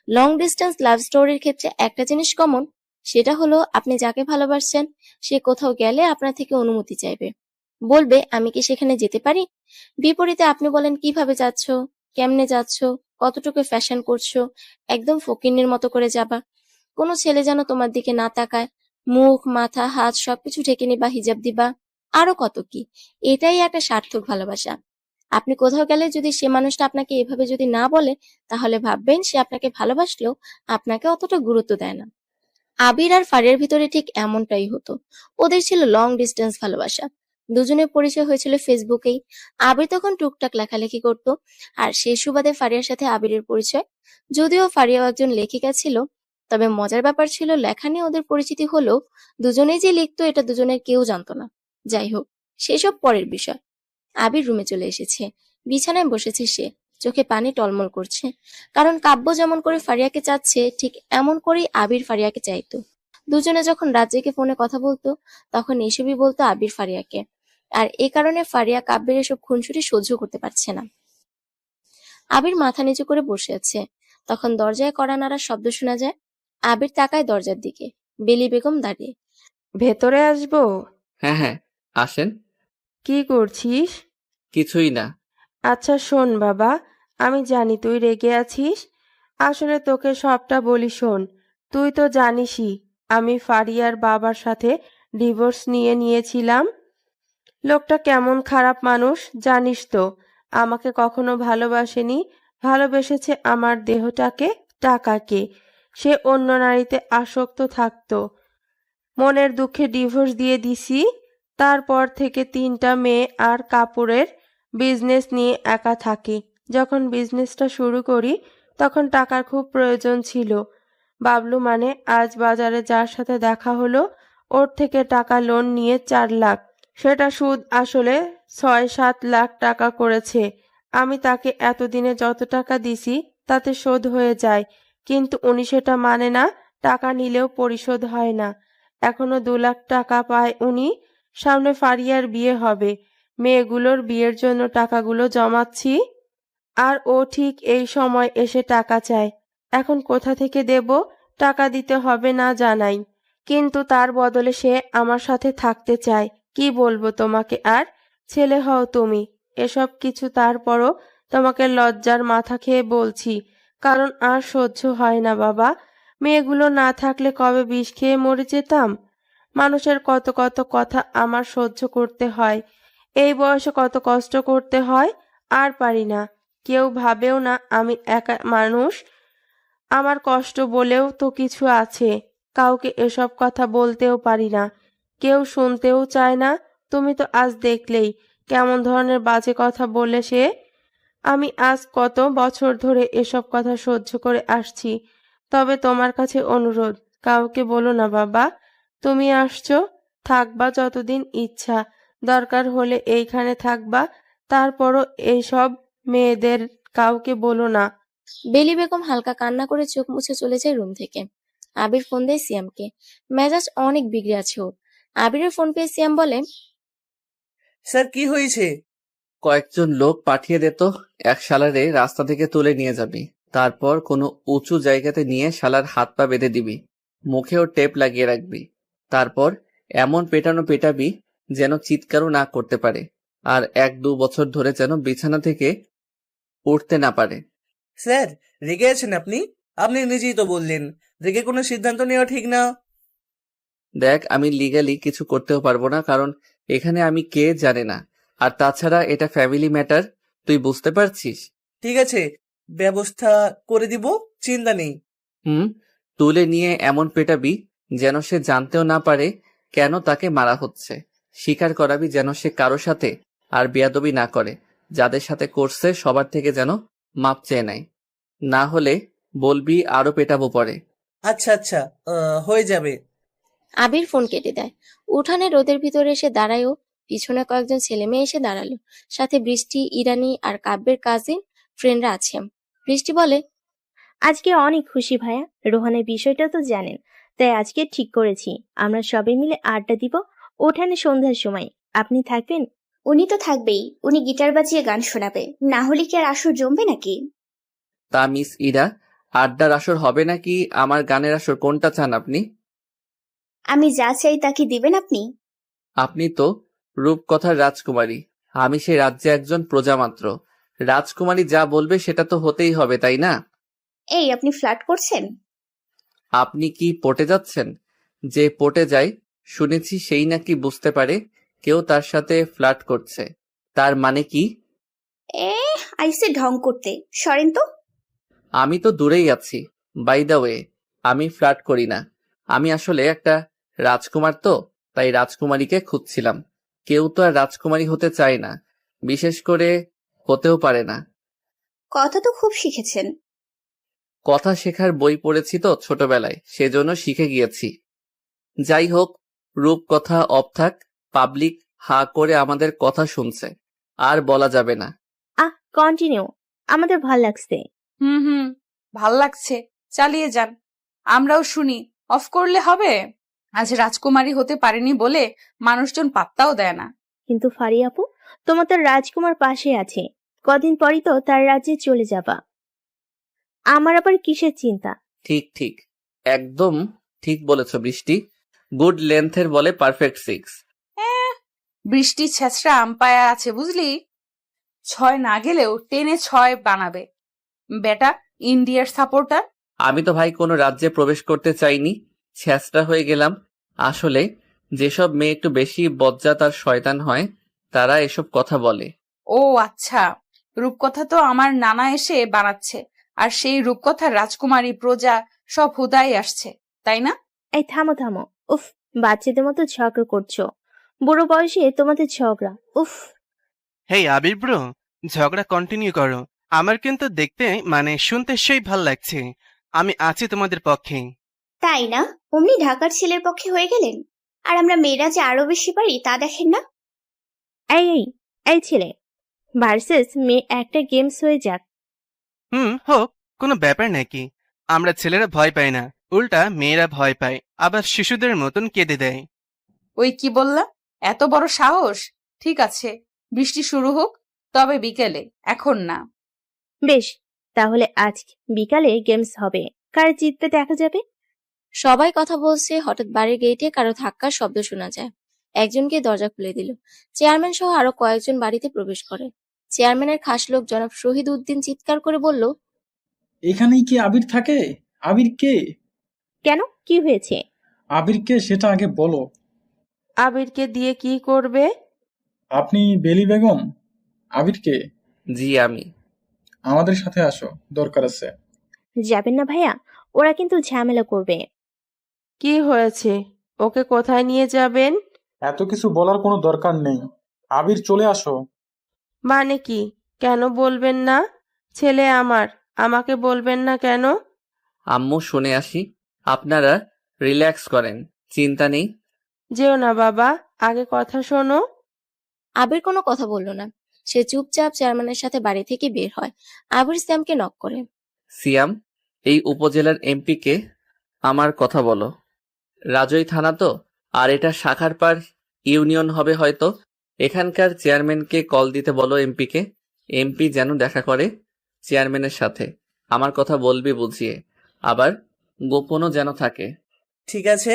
লং ডিস্টেন্স লাভ স্টোরির ক্ষেত্রে একটা জিনিস কমন, সেটা হলো আপনি যাকে ভালোবাসছেন সে কোথাও গেলে আপনার থেকে অনুমতি চাইবে, বলবে আমি কি সেখানে যেতে পারি। বিপরীতে আপনি বলেন কিভাবে যাচ্ছ, কেমনে যাচ্ছ, কতটুকু ফ্যাশন করছো, একদম ফকিন্নির মতো করে যাবা, কোনো ছেলে যেন তোমার দিকে না তাকায়, মুখ মাথা হাত সবকিছু ঢেকে নিবা, হিজাব দিবা, আরো কত কি। এটাই একটা সার্থক ভালোবাসা। আপনি কোথাও গেলে যদি সে মানুষটা আপনাকে এভাবে যদি না বলে, তাহলে ভাববেন সে আপনাকে ভালোবাসলেও আপনাকে অতটা গুরুত্ব দেয় না। আবির আর ফারিয়ার ভিতরে ঠিক এমনটাই হতো। ওদের ছিল লং ডিস্টেন্স ভালোবাসা। দুজনের পরিচয় হয়েছিল ফেসবুকেই। আবির তখন টুকটাক লেখালেখি করত, আর সেই সুবাদে ফারিয়ার সাথে আবিরের পরিচয়। যদিও ফারিয়াও একজন লেখিকা ছিল, তবে মজার ব্যাপার ছিল লেখা নিয়ে ওদের পরিচিতি হলেও দুজনেই যে লিখতো এটা দুজনের কেউ জানতো না। যাই হোক, সেসব পরের বিষয়। আবির রুমে চলে এসেছে। বিছানায় বসেছে সে, চোখে পানি টলমল করছে। কারণ কাব্য যেমন করে ফারিয়াকে চাচ্ছে, ঠিক এমন করেই আবির ফারিয়াকে চাইতো। দুজনে যখন রাত জেগে ফোনে কথা বলতো, তখন এসবই বলতো আবির ফারিয়াকে। আর এ কারণে ফারিয়া কাব্যের এসব খুনসুটি সহ্য করতে পারছে না। আবির মাথা নিচু করে বসে আছে। তখন দরজায় কড়া নাড়ার শব্দ শোনা যায়। আবির তাকায় দরজার দিকে। বেলি বেগম দাঁড়িয়ে। ভেতরে আসবো? হ্যাঁ হ্যাঁ, আসেন। কি করছিস? কিছুই না। আচ্ছা শোন বাবা, আমি জানি তুই রেগে আছিস। আসলে তোকে সবটা বলি শোন। তুই তো জানিসই আমি ফারিয়ার বাবার সাথে ডিভোর্স নিয়েছিলাম। লোকটা কেমন খারাপ মানুষ জানিস তো। আমাকে কখনো ভালোবাসেনি, ভালোবেসেছে আমার দেহটাকে, টাকাকে। সে অন্য নারীতে আসক্ত থাকতো। মনের দুঃখে ডিভোর্স দিয়ে দিছি। তারপর থেকে 3টা মেয়ে আর কাপড়ের বিজনেস নিয়ে একা থাকি। যখন বিজনেসটা শুরু করি তখন টাকার খুব প্রয়োজন ছিল। বাবলু মানে আজ বাজারে যার সাথে দেখা হলো, ওর থেকে টাকা লোন নিয়ে 4 লাখ, সেটা সুদ আসলে 6-7 লাখ টাকা করেছে। আমি তাকে এতদিনে যত টাকা দিছি তাতে শোধ হয়ে যায়, কিন্তু উনি সেটা মানে না। টাকা নিলেও পরিশোধ হয় না। এখনো 2 লাখ টাকা পায় উনি। সামনে ফারিয়ার বিয়ে হবে, মেয়েগুলোর বিয়ের জন্য টাকাগুলো জমাচ্ছি, আর ও ঠিক এই সময় এসে টাকা চায়। এখন কোথা থেকে দেব? টাকা দিতে হবে না জানাই, কিন্তু তার বদলে সে আমার সাথে থাকতে চায়। কি বলবো তোমাকে আর? ছেলে হও তুমি, এসব কিছু তারপরও তোমাকে লজ্জার মাথা খেয়ে বলছি, কারণ আর সহ্য হয় না বাবা। মেয়েগুলো না থাকলে কবে বিষ খেয়ে মরে যেতাম। মানুষের কত কত কথা আমার সহ্য করতে হয়। এই বয়সে কত কষ্ট করতে হয়, আর পারি না। কেউ ভাবেও না আমি একা মানুষ। আমার কষ্ট বলেও তো কিছু আছে, কাউকে এসব কথা বলতেও পারি না। কেউ শুনতেও চায় না। তুমি তো আজ দেখলেই কেমন ধরনের বাজে কথা বলে সে। আমি আজ কত বছর ধরে এসব কথা সহ্য করে আসছি, তবে তোমার কাছে অনুরোধ, কাউকে বলো না বাবা। তুমি আসছো, থাকবা যতদিন ইচ্ছা, দরকার হলে এইখানে থাকবা, তারপরও এইসব মেয়েদের কাউকে বলো না। বেলি বেগম হালকা কান্না করে চোখ মুছে চলে যায় রুম থেকে। আবির ফোন দেয় সিয়ামকে। মেজাজ অনেক বিগড়ে আছে ওর। আবিরের ফোন পেয়ে সিয়াম বলে, স্যার কি হয়েছে? কয়েকজন লোক পাঠিয়ে দে তো, এক শালারে রাস্তা থেকে তুলে নিয়ে যাবি। তারপর কোনো উঁচু জায়গাতে নিয়ে শালার হাত পা বেঁধে দিবি, মুখেও টেপ লাগিয়ে রাখবি। তারপর এমন পেটানো পেটাবি যেন চিৎকারও না করতে পারে, আর 1-2 বছর ধরে যেন বিছানা থেকে উঠতে না পারে। স্যার রেগে আছেন আপনি? আপনি নিজেই তো বললেন রেগে কোনো সিদ্ধান্ত নেওয়া ঠিক না। দেখ, আমি লিগ্যালি কিছু করতেও পারবো না, কারণ এখানে আমি কে জানে না। আর তাছাড়া এটা ফ্যামিলি ম্যাটার, তুই বুঝতে পারছিস? ঠিক আছে, ব্যবস্থা করে দিব, চিন্তা নেই। তুলে নিয়ে এমন পেটাবি যেন সে জানতেও না পারে কেন তাকে মারা হচ্ছে। স্বীকার করাবি যেন সে কারো সাথে আর বেয়াদবি না করে, যাদের সাথে করছে সবার থেকে যেন মাপ চেয়ে নেয়। না হলে বলবি আরো পেটাবো পরে। আচ্ছা আচ্ছা, হয়ে যাবে। আবির ফোন কেটে দেয়। উঠানে রোদের ভিতরে এসে দাঁড়ায়ও। পিছনে কয়েকজন ছেলে মেয়ে এসে দাঁড়ালো। সাথে বৃষ্টি, ইরানি আর কাব্যের কাজিন ফ্রেন্ডরা আছে। বৃষ্টি বলে, আজকে অনেক খুশি ভাইয়া, রোহানের বিষয়টা তো জানেন, তাই আজকে ঠিক করেছি আমরা সবাই মিলে আড্ডা দিব উঠানে সন্ধ্যার সময়। আপনি থাকবেন? উনি তো থাকবেই, উনি গিটার বাজিয়ে গান শোনাবে, না হলে কি আর আসর জমবে নাকি? তা মিস ইরা, আড্ডার আসর হবে নাকি আমার গানের আসর, কোনটা চান আপনি? আমি যা চাই তা কি দিবেন আপনি? আপনি তো রূপকথার রাজকুমারী, আমি সেই রাজ্যে একজন প্রজা মাত্র। রাজকুমারী যা বলবে সেটা তো হতেই হবে, তাই না? এই আপনি ফ্লার্ট করছেন? আপনি কি পটে যাচ্ছেন? যে পটে যায় শুনেছি সেই নাকি বুঝতে পারে কেউ তার সাথে ফ্লার্ট করছে। তার মানে কি? এ আইসে ঢং করতে, সরেন তো। আমি তো দূরেই আছি। বাই দ্য ওয়ে, আমি ফ্লার্ট করি না। আমি আসলে একটা রাজকুমার, তো তাই রাজকুমারীকে খুঁজছিলাম। কেউ তো আর রাজকুমারী হতে চায় না, বিশেষ করে হতেও পারে না। কথা তো খুব শিখেছেন। কথা শেখার বই পড়েছি তো ছোটবেলায়, সেজন্য শিখে গিয়েছি। যাই হোক, রূপকথা অফ থাক, পাবলিক হা করে আমাদের কথা শুনছে, আর বলা যাবে না। কন্টিনিউ, আমাদের ভাল লাগছে। হুম, ভাল লাগছে, চালিয়ে যান, আমরাও শুনি। অফ করলে হবে? আজ রাজকুমারী হতে পারেনি বলে মানুষজন পাত্তাও দেয় না। কিন্তু ফারি আপু, তোমার তো রাজকুমার পাশে আছে, কদিন পরই তো তার রাজ্যে চলে যাবা। আমার আবার কিসের চিন্তা? ঠিক ঠিক, একদম ঠিক বলেছ বৃষ্টি। গুড লেন্থের বলে পারফেক্ট 6। বৃষ্টি ছেঁচড়া আম্পায়ার আছে বুঝলি, 6 না গেলেও 10-এ 6 বানাবে। বেটা ইন্ডিয়ার সাপোর্টার। আমি তো ভাই কোনো রাজ্যে প্রবেশ করতে চাইনি, ছ্যাঁচড়া হয়ে গেলাম। আসলে যেসব মেয়ে একটু বেশি বজ্জাত আর শয়তান হয় তারা এসব কথা বলে। ও আচ্ছা, রূপকথা তো আমার নানা এসে বানাচ্ছে, আর সেই রূপকথার রাজকুমারী প্রজা সব হুদাই আসছে, তাই না? এই থামো থামো, উফ, বাচ্চাদের মতো ঝগড়া করছো, বুড়ো বয়সে তোমাদের ঝগড়া, উফ। হেই আবির ব্রো, ঝগড়া কন্টিনিউ করো। আমার কিন্তু দেখতে মানে শুনতে সেই ভাল লাগছে। আমি আছি তোমাদের পক্ষে। তাই না? অমনি ঢাকার ছেলের পক্ষে হয়ে গেলেন। আর আমরা মেয়েরা যে আরো বেশি পারি তা দেখেন না? এই এই এই ছেলে ভার্সেস মেয়ে একটা গেমস হয়ে যাক। হোক, কোনো ব্যাপার নাকি। আমরা ছেলেরা ভয় পাই না, উল্টা মেয়েরা ভয় পায়, আবার শিশুদের মতন কেঁদে দেয়। ওই কি বললা? এত বড় সাহস? ঠিক আছে, বৃষ্টি শুরু হোক, তবে বিকেলে, এখন না। বেশ, তাহলে আজ বিকালে গেমস হবে, কার জিতবে দেখা যাবে। সবাই কথা বলছে, হঠাৎ বাড়ির গেটে কারো ধাক্কার শব্দ শোনা যায়। একজনকে দরজা খুলে দিল। চেয়ারম্যান সহ আরো কয়েকজন বাড়িতে প্রবেশ করে। চেয়ারম্যানের খাস লোক জনাব শহীদ উদ্দিন চিৎকার করে বলল, এখানেই কি আবির থাকে? আবির কে? কেন, কি হয়েছে? আবির কে সেটা আগে বলো। আবিরকে দিয়ে কি করবে? আপনি বেলি বেগম? আবির কে? জি আমি। আমাদের সাথে আসো, দরকার আছে। যাবেন না ভাইয়া, ওরা কিন্তু ঝামেলা করবে। কি হয়েছে? ওকে কোথায় নিয়ে যাবেন? এত কিছু বলার কোনো দরকার নেই। আবির, চলে আসো। মানে কি? কেন বলবেন না? ছেলে আমার, আমাকে বলবেন না কেন? আম্মু, শুনে আসি। আপনারা রিল্যাক্স করেন, চিন্তা নেই। যেও না বাবা, আগে কথা শোনো। আবির কোনো কথা বলল না। সে চুপচাপ চেয়ারম্যানের সাথে বাড়ি থেকে বের হয়। আবির স্যামকে নক করে। সিয়াম, এই উপজেলার এমপি কে? আমার কথা বলো। রাজই থানা তো, আর এটা শাখার পার ইউনিয়ন হবে হয়তো। এখানকার চেয়ারম্যানকে কল দিতে বলো এমপিকে। এমপি যেন দেখা করে চেয়ারম্যানের সাথে। আমার কথা বলবি বুঝিয়ে, আবার গোপনও যেন থাকে। ঠিক আছে।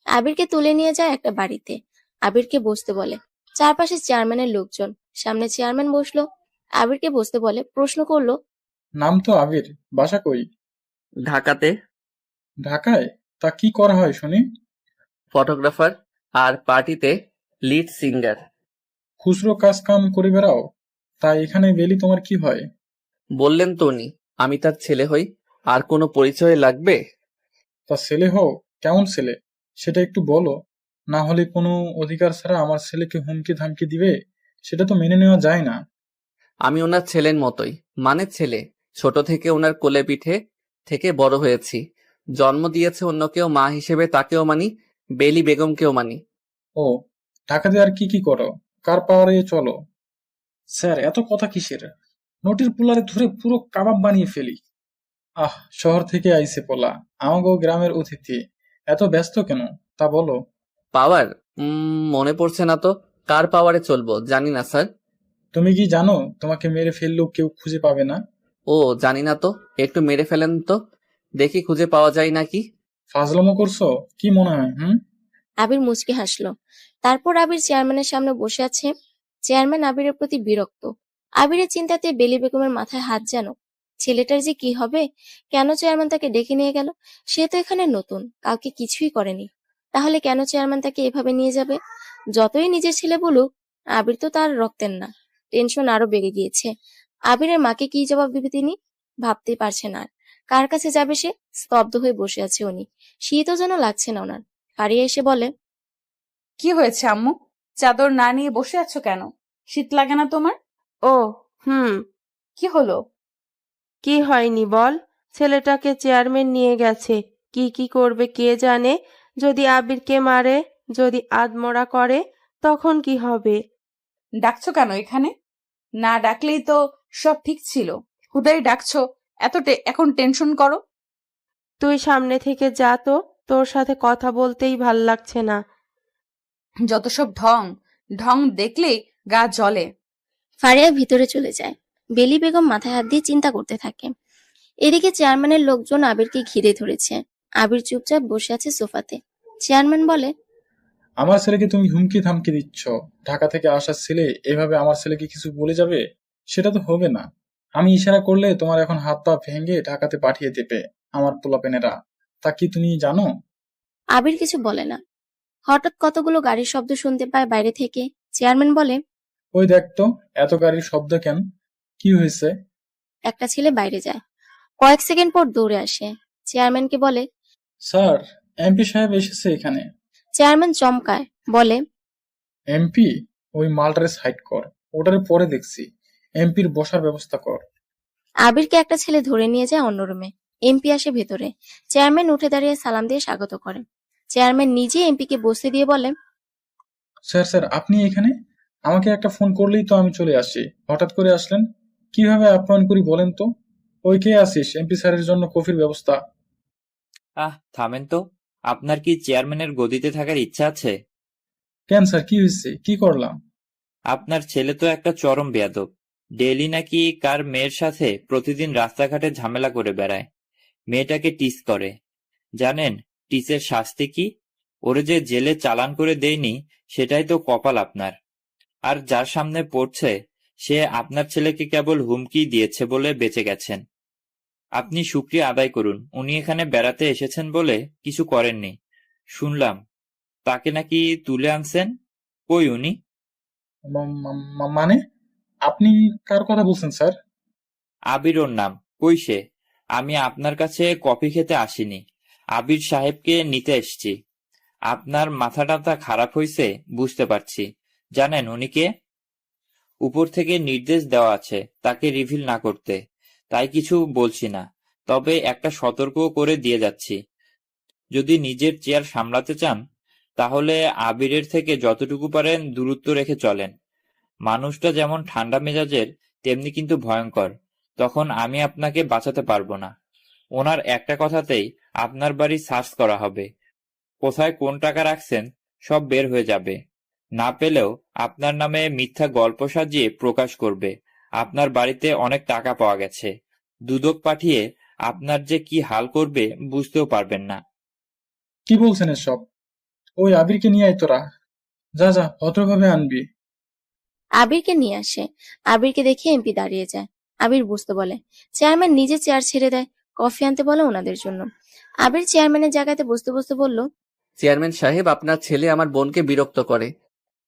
আবিরকে তুলে নিয়ে যায় একটা বাড়িতে। আবিরকে বসতে বলে। চারপাশে চেয়ারম্যানের লোকজন। সামনে চেয়ারম্যান বসলো। আবিরকে বসতে বলে, প্রশ্ন করলো, নাম তো আবির, বাসা কই? ঢাকাতে। ঢাকায়? তা কি করা হয় শুনি? ফটোগ্রাফার আর পার্টিতে লিড সিঙ্গার। খুচরো কাজ কাম করে বেড়াও? তা এখানে বেলি তোমার কি হয়? বললেন তো উনি, আমি তার ছেলে হই। আর কোনো পরিচয় লাগবে? তা ছেলে হও, কেমন ছেলে সেটা একটু বলো। না হলে কোনো অধিকার ছাড়া আমার ছেলেকে হুমকি ধামকি দিবে, সেটা তো মেনে নেওয়া যায় না। আমি ওনার ছেলের মতোই, মানে ছেলে। ছোট থেকে ওনার কোলে পিঠে থেকে বড় হয়েছি। জন্ম দিয়েছে অন্য কেউ, মা হিসেবে তাকেও মানি, বেলি বেগমকেও মানি। ও, ঢাকাতে আর কি কি করো? কার পাওয়ারে চলো? স্যার, এত কথা কিসের? নোটির পুলারে ধরে পুরো কাবাব বানিয়ে ফেলি। আহ, শহর থেকে আইছে পোলা, আমাগো গ্রামের অতিথি, এত ব্যস্ত কেন তা বলো। পাওয়ার? মনে পড়ছে না তো। কার পাওয়ারে চলবো জানি না স্যার। তুমি কি জানো তোমাকে মেরে ফেললেও কেউ খুঁজে পাবে না? ও, জানি না তো। একটু মেরে ফেলেন তো, দেখি খুঁজে পাওয়া যায় নাকি। ফাজলামো করছো কি মনে হয়? আবির মুচকি হাসলো। তারপর আবির চেয়ারম্যানের সামনে বসে আছে। চেয়ারম্যান আবিরের প্রতি বিরক্ত। আবিরের চিন্তাতে বেলি বেগমের মাথায় হাত যেন। ছেলেটার যে কি হবে? কেন চেয়ারম্যান তাকে ডেকে নিয়ে গেল? সে তো এখানে নতুন, কাউকে কিছুই করেনি। তাহলে কেন চেয়ারম্যান তাকে এভাবে নিয়ে যাবে? যতই নিজের ছেলে বলুক, আবির তো তার রক্তের না। টেনশন আরো বেড়ে গিয়েছে। আবিরের মাকে কি জবাব দিবে তিনি? ভাবতেই পারছে না আর। কার কাছে যাবে সে? স্তব্ধ হয়ে বসে আছে উনি। শীতও যেন লাগছে না ওনার। ফারিয়া এসে বলে, কি হয়েছে আম্মু? চাদর না নিয়ে বসে আছো কেন? শীত লাগে না তোমার? ও, হুম। কি হলো? কি হয়নি বল? ছেলেটাকে চেয়ারম্যান নিয়ে গেছে। কি কি করবে কে জানে? যদি আবিরকে মারে, যদি আধমরা করে, তখন কি হবে? ডাকছো কেন এখানে? না ডাকলেই তো সব ঠিক ছিল। হুদাই ডাকছো, এখন টেনশন করো। তুই সামনে থেকে যা তো, তোর সাথে কথা বলতেই ভাল লাগছে না। যত সব ঢং ঢং দেখলেই গা জ্বলে। ফারিয়া ভিতরে চলে যায়। বেলি বেগম মাথায় হাত দিয়ে চিন্তা করতে থাকে। এদিকে চেয়ারম্যানের লোকজন আবিরকে ঘিরে ধরেছে। আবির চুপচাপ বসে আছে সোফাতে। চেয়ারম্যান বলে, আমার ছেলেকে তুমি হুমকি ধামকি দিচ্ছ? ঢাকা থেকে আসার ছেলে এভাবে আমার ছেলেকে কিছু বলে যাবে? সেটা তো হবে না। আমি ইশারা করলে তোমার এখন হাত পা ভেঙে ঢাকাতে পাঠিয়ে দেবে আমার পোলাপেনেরা। তা কি তুমি জানো? আবির কিছু বলে না। হঠাৎ কতগুলো গাড়ির শব্দ শুনতে পায় বাইরে থেকে। চেয়ারম্যান বলে, ওই দেখ তো, এত গাড়ির শব্দ কেন? কি হয়েছে? একটা ছেলে বাইরে যায়। কয়েক সেকেন্ড পর দৌড়ে আসে। চেয়ারম্যানকে বলে, স্যার, এমপি সাহেব এসেছে এখানে। চেয়ারম্যান চমকায়, বলে, এমপি? ওই মালটারে সাইড কর, ওটারে পরে দেখছি। এমপির বসার ব্যবস্থা কর। আবিরকে একটা ছেলে ধরে নিয়ে যায় অন্য রুমে। এমপি আসে ভেতরে। চেয়ারম্যান উঠে দাঁড়িয়ে সালাম দিয়ে স্বাগত করে। চেয়ারম্যান নিজে এমপিকে বসতে দিয়ে বলে, স্যার স্যার, আপনি এখানে? আমাকে একটা ফোন করলেই তো আমি চলে আসি, হঠাৎ করে আসলেন? কিভাবে আপ্যায়ন করি বলেন তো? ওই কে আসিস, এমপি স্যারের জন্য কফির ব্যবস্থা। থামেন তো। আপনার কি চেয়ারম্যানের গদিতে থাকার ইচ্ছা আছে? কেন স্যার, কি হয়েছে? কি করলাম? আপনার ছেলে তো একটা চরম বেয়াদব। ডেইলি নাকি কার মেয়ের সাথে প্রতিদিন রাস্তাঘাটে ঝামেলা করে বেড়ায়। মেয়েটাকে টিস করে। জানেন টিসের শাস্তি কি? ওরে যে জেলে চালান করে দেয়নি, সেটাই তো কপাল আপনার। আর যার সামনে পড়ছে, সে আপনার ছেলেকে কেবল হুমকি দিয়েছে বলে বেঁচে গেছেন। আপনি শুকরিয়া আদায় করুন, উনি এখানে বেড়াতে এসেছেন বলে কিছু করেননি। শুনলাম তাকে নাকি তুলে আনছেন। কই উনি? মানে আপনি কার কথা বলছেন স্যার? আবির ওর নাম। কই সে? আমি আপনার কাছে কফি খেতে আসিনি, আবির সাহেবকে নিতে এসেছি। আপনার মাথা টাথা খারাপ হইছে বুঝতে পারছি। জানেন উনি কে? উপর থেকে নির্দেশ দেওয়া আছে তাকে রিভিল না করতে, তাই কিছু বলছি না। তবে একটা সতর্ক করে দিয়ে যাচ্ছি, যদি নিজের চেয়ার সামলাতে চান তাহলে আবিরের থেকে যতটুকু পারেন দূরত্ব রেখে চলেন। মানুষটা যেমন ঠান্ডা মেজাজের তেমনি কিন্তু ভয়ঙ্কর, তখন আমি আপনাকে বাঁচাতে পারবো না। ওনার একটা কথাতেই আপনার বাড়ি সার্চ করা হবে, কোথায় কোন টাকা রাখছেন সব বের হয়ে যাবে। না পেলেও আপনার নামে মিথ্যা গল্প সাজিয়ে প্রকাশ করবে আপনার বাড়িতে অনেক টাকা পাওয়া গেছে। দুদক পাঠিয়ে আপনার যে কি হাল করবে বুঝতেও পারবেন না। কি বলছেন এসব? ওই আবিরকে নিয়ে আয় তোরা। যা যা, ভদ্রভাবে আনবি। আবিরকে নিয়ে আসে। আবিরকে দেখে এমপি দাঁড়িয়ে যায়। আবির বুঝতে বলে। চেয়ারম্যান নিজে চেয়ার ছেড়ে দেয়, কফি আনতে বলে ওনাদের জন্য। আবির চেয়ারম্যানের জায়গাতে বসতে বসতে বলল, চেয়ারম্যান সাহেব, আপনার ছেলে আমার বোনকে বিরক্ত করে।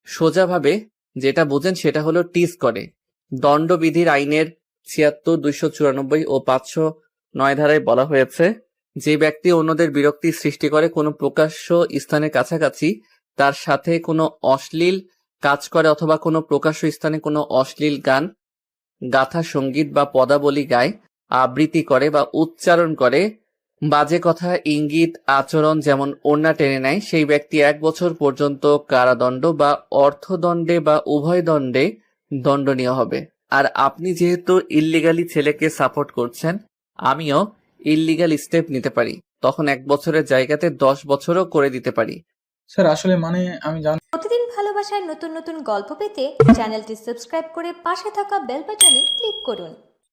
সোজাভাবে যেটা বোঝেন সেটা হলো টিজ করে। দণ্ডবিধির আইনের ৭৬, ২৯৪ ও ৫০৯ ধারায় বলা হয়েছে, যে ব্যক্তি অন্যদের বিরক্তি সৃষ্টি করে কোনো প্রকাশ্য স্থানের কাছাকাছি তার সাথে কোনো অশ্লীল কাজ করে অথবা কোনো প্রকাশ্য স্থানে কোনো অশ্লীল গান, গাথা, সঙ্গীত বা পদাবলী গায়, আবৃত্তি করে বা উচ্চারণ করে, বাজে কথা, ইঙ্গিত, আচরণ যেমন ওড়না টেনে নেয়, সেই ব্যক্তি ১ বছর পর্যন্ত কারাদণ্ড বা অর্থদণ্ডে বা উভয় দণ্ডে দণ্ডনীয় হবে। আর আপনি যেহেতু ইল্লিগালি ছেলেকে সাপোর্ট করছেন, আমিও ইল্লিগাল স্টেপ নিতে পারি, তখন ১ বছরের জায়গাতে ১০ বছরও করে দিতে পারি। স্যার আসলে আমি জানি। প্রতিদিন ভালোবাসার নতুন নতুন গল্প পেতে চ্যানেলটি সাবস্ক্রাইব করে পাশে থাকা বেল বাটনে ক্লিক করুন।